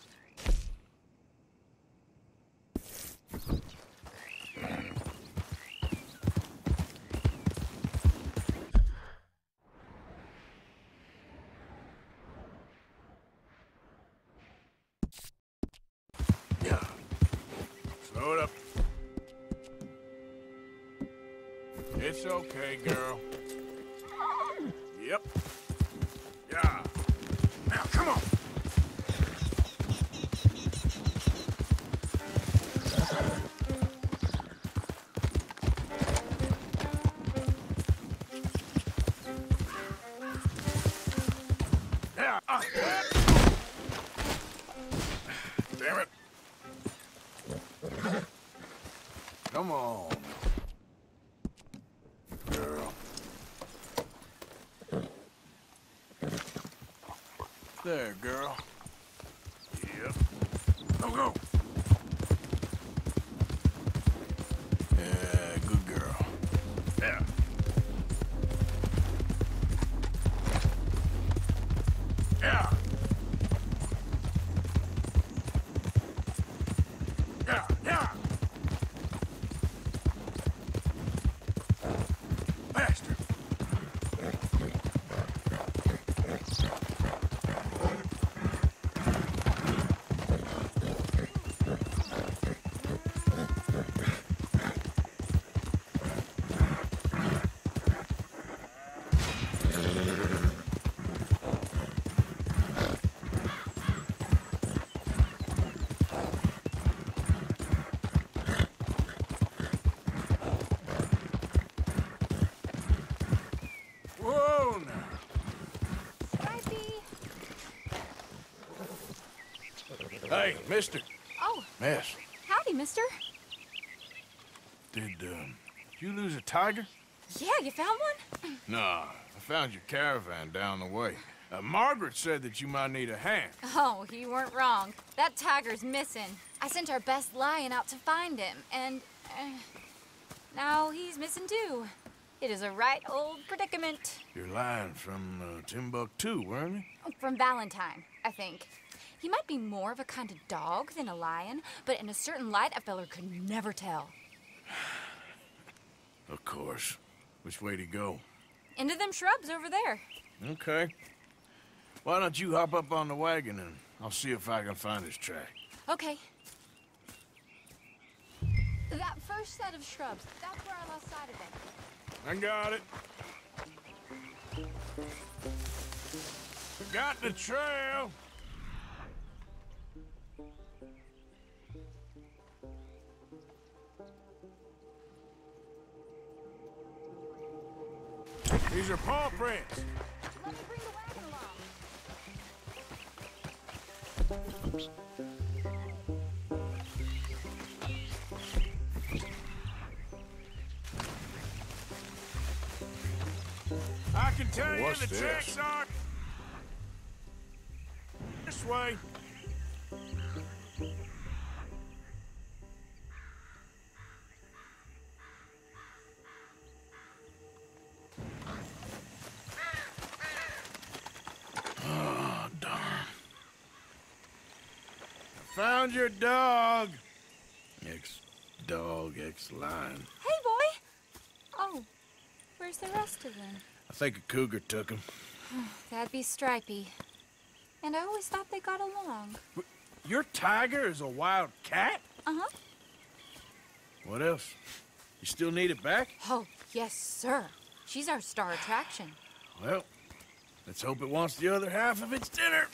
Yeah. Slow it up. It's okay, girl. Yep. Yeah. Now, come on. Yeah. Damn it. Come on. Girl. There, girl. Yep. Go. Yeah, good girl. Yeah. Yeah. Yeah. Faster. Whoa, now. Hey, mister. Oh. Miss. Howdy, mister. Did you lose a tiger? Yeah, you found one? Nah, I found your caravan down the way. Margaret said that you might need a hand. Oh, you weren't wrong. That tiger's missing. I sent our best lion out to find him, and now he's missing too. It is a right old predicament. You're lying from Timbuktu, weren't you? From Valentine, I think. He might be more of a kind of dog than a lion, but in a certain light, a feller could never tell. Of course. Which way to go? Into them shrubs over there. Okay. Why don't you hop up on the wagon and I'll see if I can find his track. Okay. That first set of shrubs, that's where I lost sight of it. I got it. Got the trail. These are paw prints. Let me bring the wagon along. Oops. I can tell you the tracks are this way. Oh, darn. I found your dog. Ex-dog, ex-lion. Hey, boy! Oh, where's the rest of them? I think a cougar took him. That'd be Stripey. And I always thought they got along. Your tiger is a wild cat? Uh-huh. What else? You still need it back? Oh, yes, sir. She's our star attraction. Well, let's hope it wants the other half of its dinner.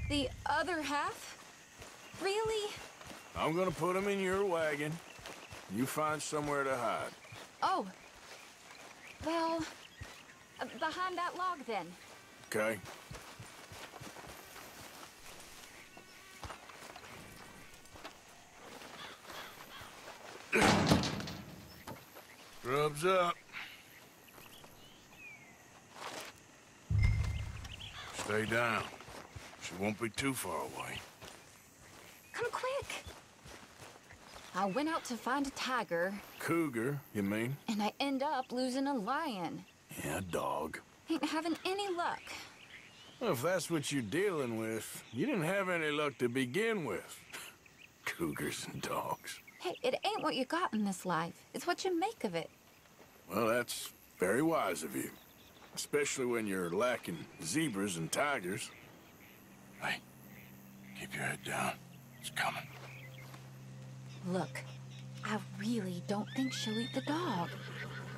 The other half? Really? I'm gonna put him in your wagon. You find somewhere to hide. Oh. Well, behind that log, then. Okay. Rubs up. Stay down. She won't be too far away. Come quick. I went out to find a tiger. Cougar, you mean? And I end up losing a lion. Yeah, dog. Ain't having any luck. Well, if that's what you're dealing with, you didn't have any luck to begin with. Cougars and dogs. Hey, it ain't what you got in this life. It's what you make of it. Well, that's very wise of you. Especially when you're lacking zebras and tigers. Hey, keep your head down. It's coming. Look, I really don't think she'll eat the dog.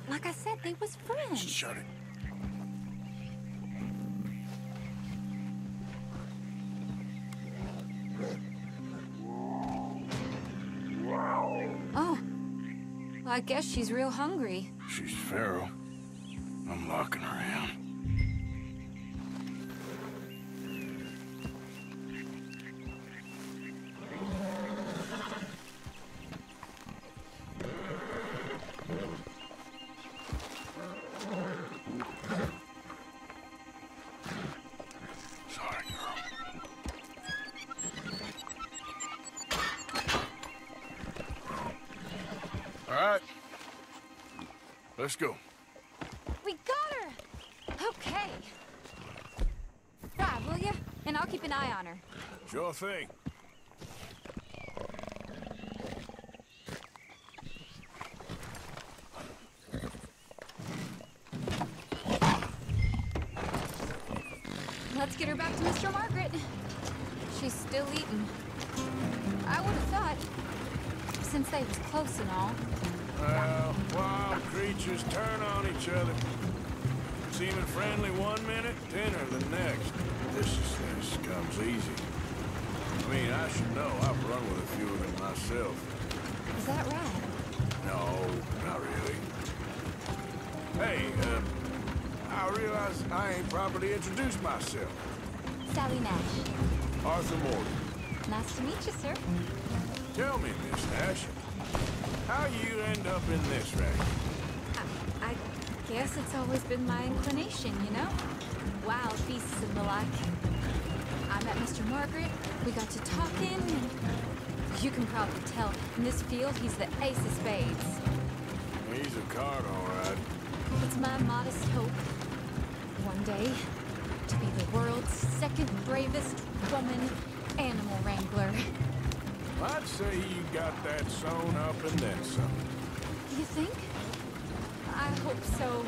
Like I said, they was friends. Shut it. Oh, well, I guess she's real hungry. She's feral. I'm locking her in. Sorry, girl. All right. Let's go. We got her! Okay. Drive, will you? And I'll keep an eye on her. Sure thing. Let's get her back to Mr. Margaret. She's still eating. I would have thought, since they was close and all. Well, wild creatures turn on each other. Seeming friendly one minute, dinner the next. Viciousness comes easy. I mean, I should know. I've run with a few of them myself. Is that right? No, not really. Hey, I realize I ain't properly introduced myself. Sally Nash. Arthur Morgan. Nice to meet you, sir. Tell me, Miss Nash, how you end up in this racket? I guess it's always been my inclination, you know? Wild beasts and the like. I met Mr. Margaret, we got to talking, and you can probably tell, in this field, he's the ace of spades. He's a card, all right. It's my modest hope, one day, to be the world's second bravest woman animal wrangler. I'd say you got that sewn up and then some. You think? I hope so.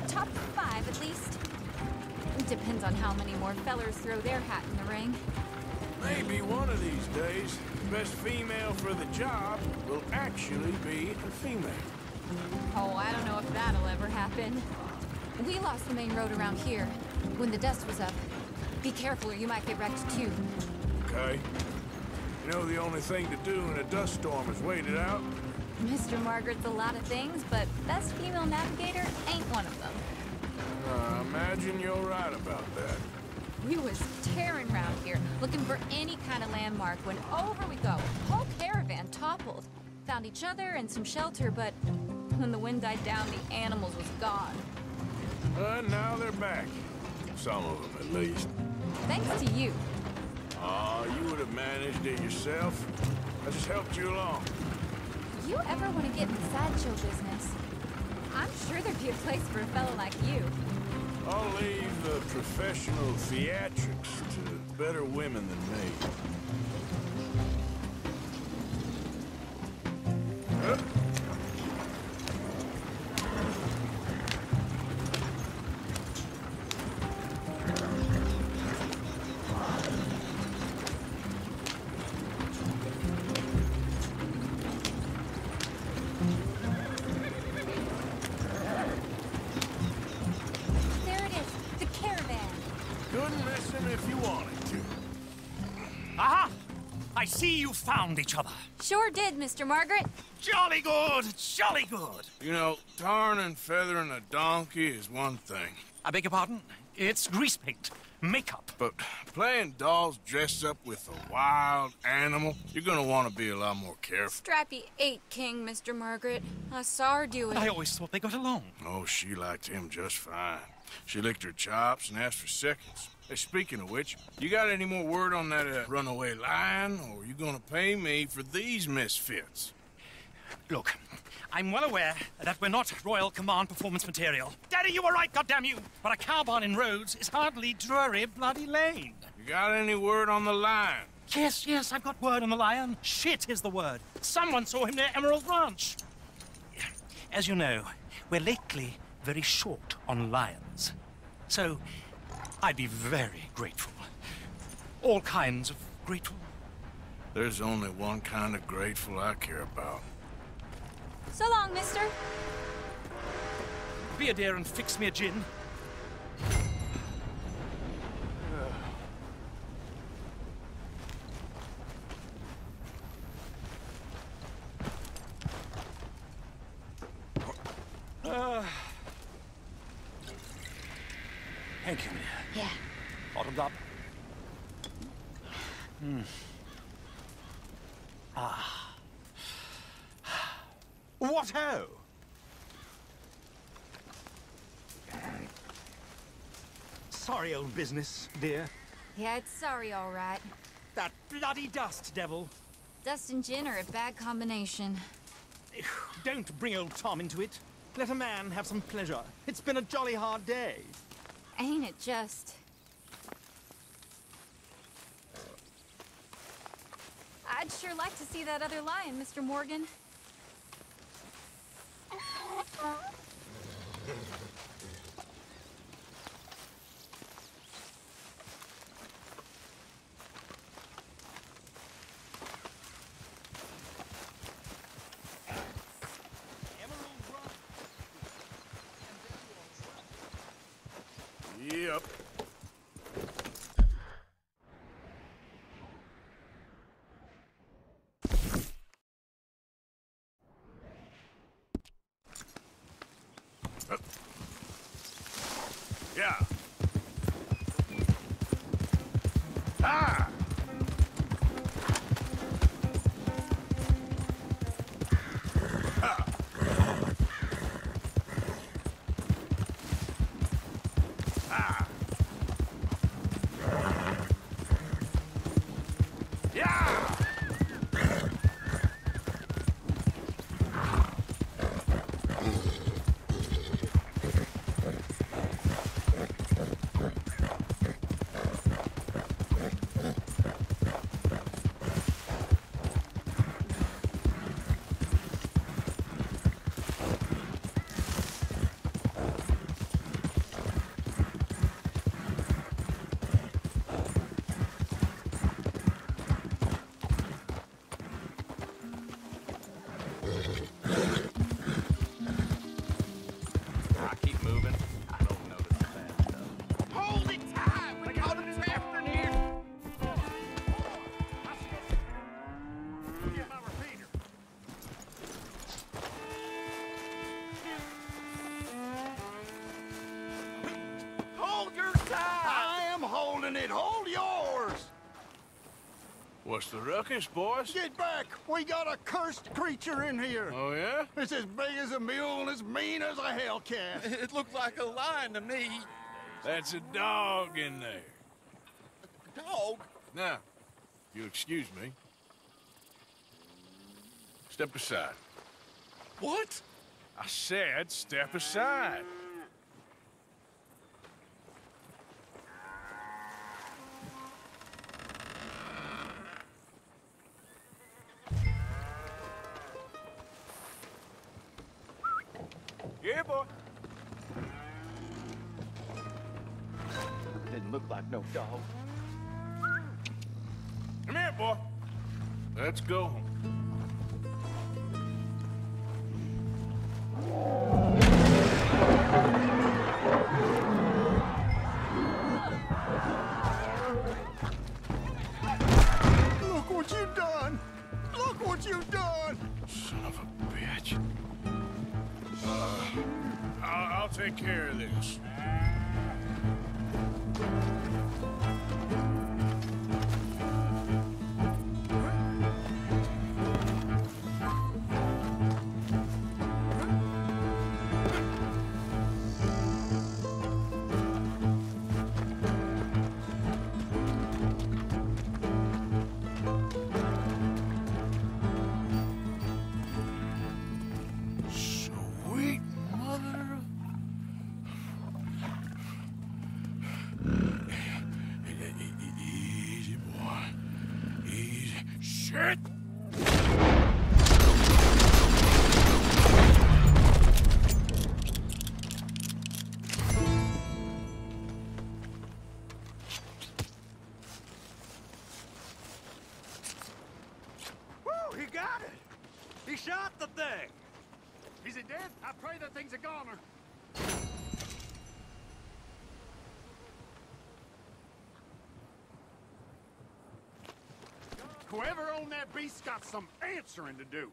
Top 5, at least. Depends on how many more fellers throw their hat in the ring. Maybe one of these days, the best female for the job will actually be a female. Oh, I don't know if that'll ever happen. We lost the main road around here when the dust was up. Be careful or you might get wrecked too. Okay. You know the only thing to do in a dust storm is wait it out? Mr. Margaret's a lot of things, but best female navigator ain't one of them. I imagine you're right about that. We was tearing around here, looking for any kind of landmark when over we go. Whole caravan toppled. Found each other and some shelter, but when the wind died down, the animals was gone. Now they're back. Some of them, at least. Thanks to you. Oh, you would have managed it yourself. I just helped you along. You ever want to get in the sideshow business? I'm sure there'd be a place for a fellow like you. I'll leave the professional theatrics to better women than me. There it is, the caravan. Couldn't miss him if you wanted to. Aha! I see you found each other. Sure did, Mr. Margaret. Jolly good, jolly good. You know, tarring and feathering a donkey is one thing. I beg your pardon? It's grease paint, makeup. But playing dolls dressed up with a wild animal, you're gonna want to be a lot more careful. Strappy ate King, Mr. Margaret. I saw her do it. I always thought they got along. Oh, she liked him just fine. She licked her chops and asked for seconds. Hey, speaking of which, you got any more word on that runaway lion, or are you gonna pay me for these misfits? Look, I'm well aware that we're not Royal Command performance material. Daddy, you were right, goddammit you! But a cow barn in Rhodes is hardly Drury Bloody Lane. You got any word on the lion? Yes, I've got word on the lion. Shit is the word. Someone saw him near Emerald Ranch. As you know, we're lately very short on lions. So, I'd be very grateful. All kinds of grateful. There's only one kind of grateful I care about. So long, mister. Be a dear and fix me a gin. Thank you, Mia. Yeah. Bottoms up. What ho! Sorry, old business, dear. Yeah, it's sorry, all right. That bloody dust, devil. Dust and gin are a bad combination. Don't bring old Tom into it. Let a man have some pleasure. It's been a jolly hard day. Ain't it just? I'd sure like to see that other lion, Mr. Morgan. Yep. Yeah. Ah! Ah! Ah! Yeah! What's the ruckus, boys? Get back! We got a cursed creature in here! Oh, yeah? It's as big as a mule and as mean as a hellcat. It looked like a lion to me. That's a dog in there. A dog? Now, you excuse me. Step aside. What? I said step aside. Yeah, boy. Didn't look like no dog. Come here, boy. Let's go home. Look what you've done! Look what you've done! Son of a bitch. I'll take care of this. Sweet mother of... Easy, boy. Easy. Shit! Woo, he got it! He shot the thing! Is it dead? I pray that thing's a goner. Whoever owned that beast's got some answering to do.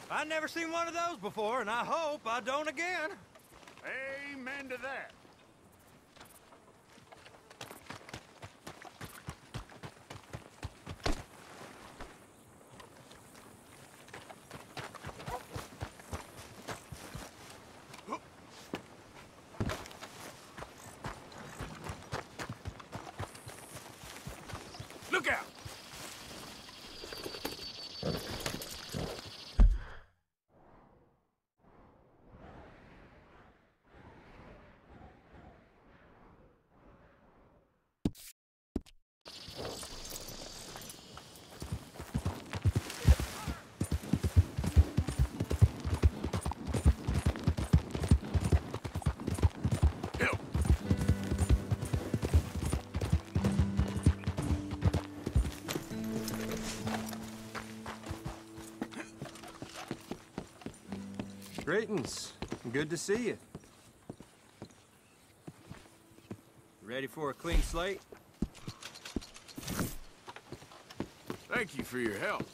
I've never seen one of those before, and I hope I don't again. Amen to that. Look out! Greetings. Good to see you. Ready for a clean slate? Thank you for your help.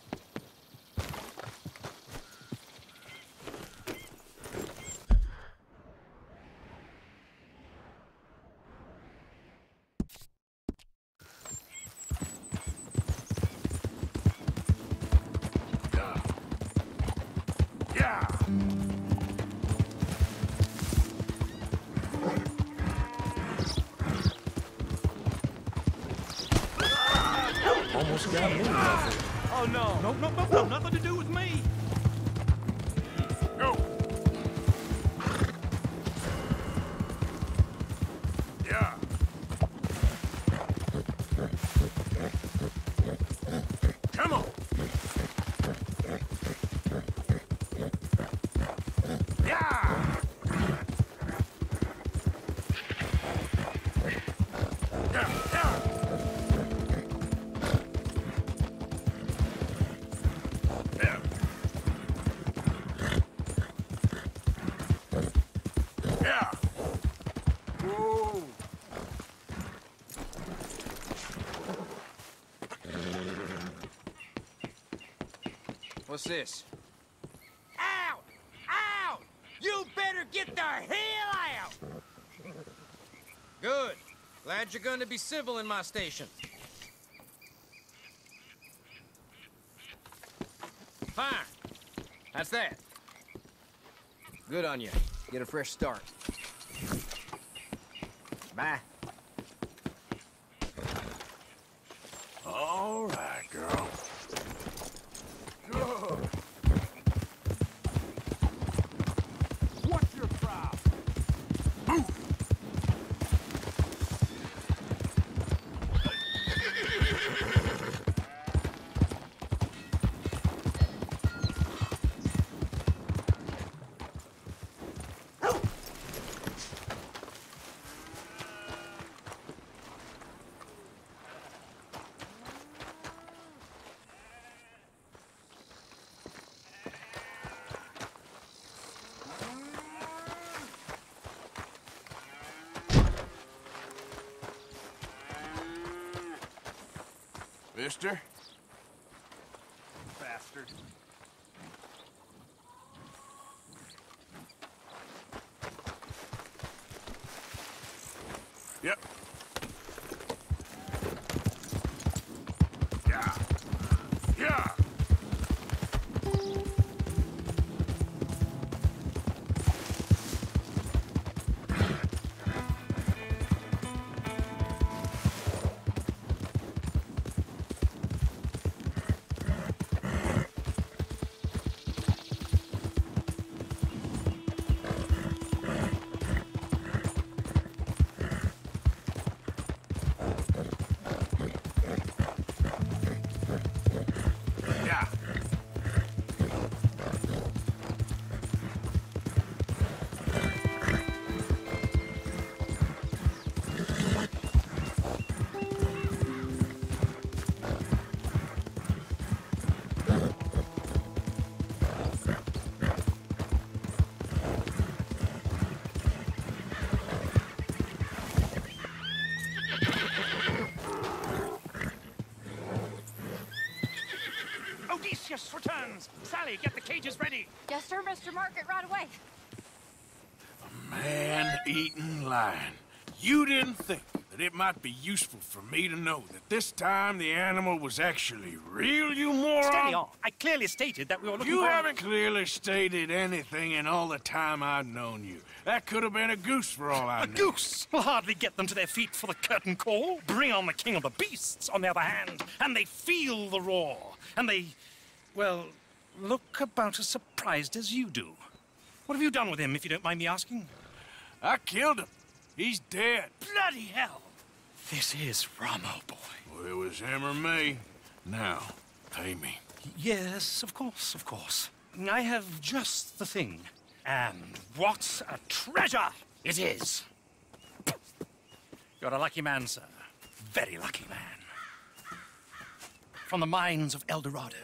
Yeah. Almost got me. Oh, no. No, nothing to do with me. Go. Yeah. Come on. Yeah. Yeah. Whoa. What's this? Glad you're going to be civil in my station. Fire! That's that. Good on you. Get a fresh start. Bye. All right, girl. What's your problem? Move! Mister? Bastard. Yep. Yeah. Yeah. Odysseus returns! Sally, get the cages ready! Yes, sir, Mr. Margaret, right away. Man-eating lion. You didn't think that it might be useful for me to know that this time the animal was actually real, you moron? Steady on. I clearly stated that we were looking for... You haven't clearly stated anything in all the time I've known you. That could have been a goose for all I know. A goose will hardly get them to their feet for the curtain call. Bring on the king of the beasts, on the other hand, and they feel the roar. And they, well, look about as surprised as you do. What have you done with him, if you don't mind me asking? I killed him. He's dead. Bloody hell! This is Ramo, boy. Well, it was him or me. Now, pay me. Yes, of course, of course. I have just the thing. And what a treasure it is! You're a lucky man, sir. Very lucky man. From the mines of El Dorado,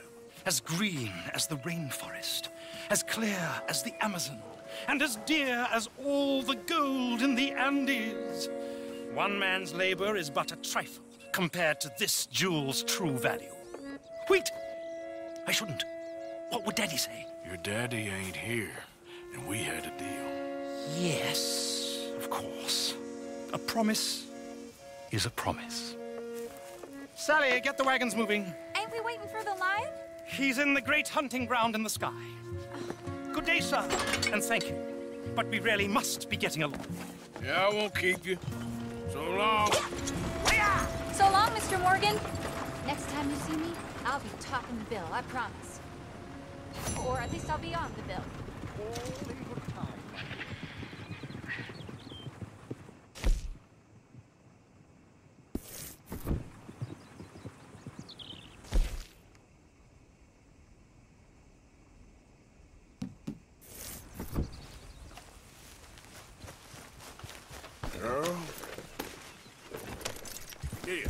as green as the rainforest, as clear as the Amazon, and as dear as all the gold in the Andes. One man's labor is but a trifle compared to this jewel's true value. Wait! I shouldn't. What would Daddy say? Your daddy ain't here, and we had a deal. Yes, of course. A promise is a promise. Sally, get the wagons moving. Ain't we waiting for the lion? He's in the great hunting ground in the sky. Good day, sir, and thank you. But we really must be getting along. Yeah, I won't keep you. So long. So long, Mr. Morgan. Next time you see me, I'll be topping the bill, I promise. Or at least I'll be on the bill. Girl. Yeah.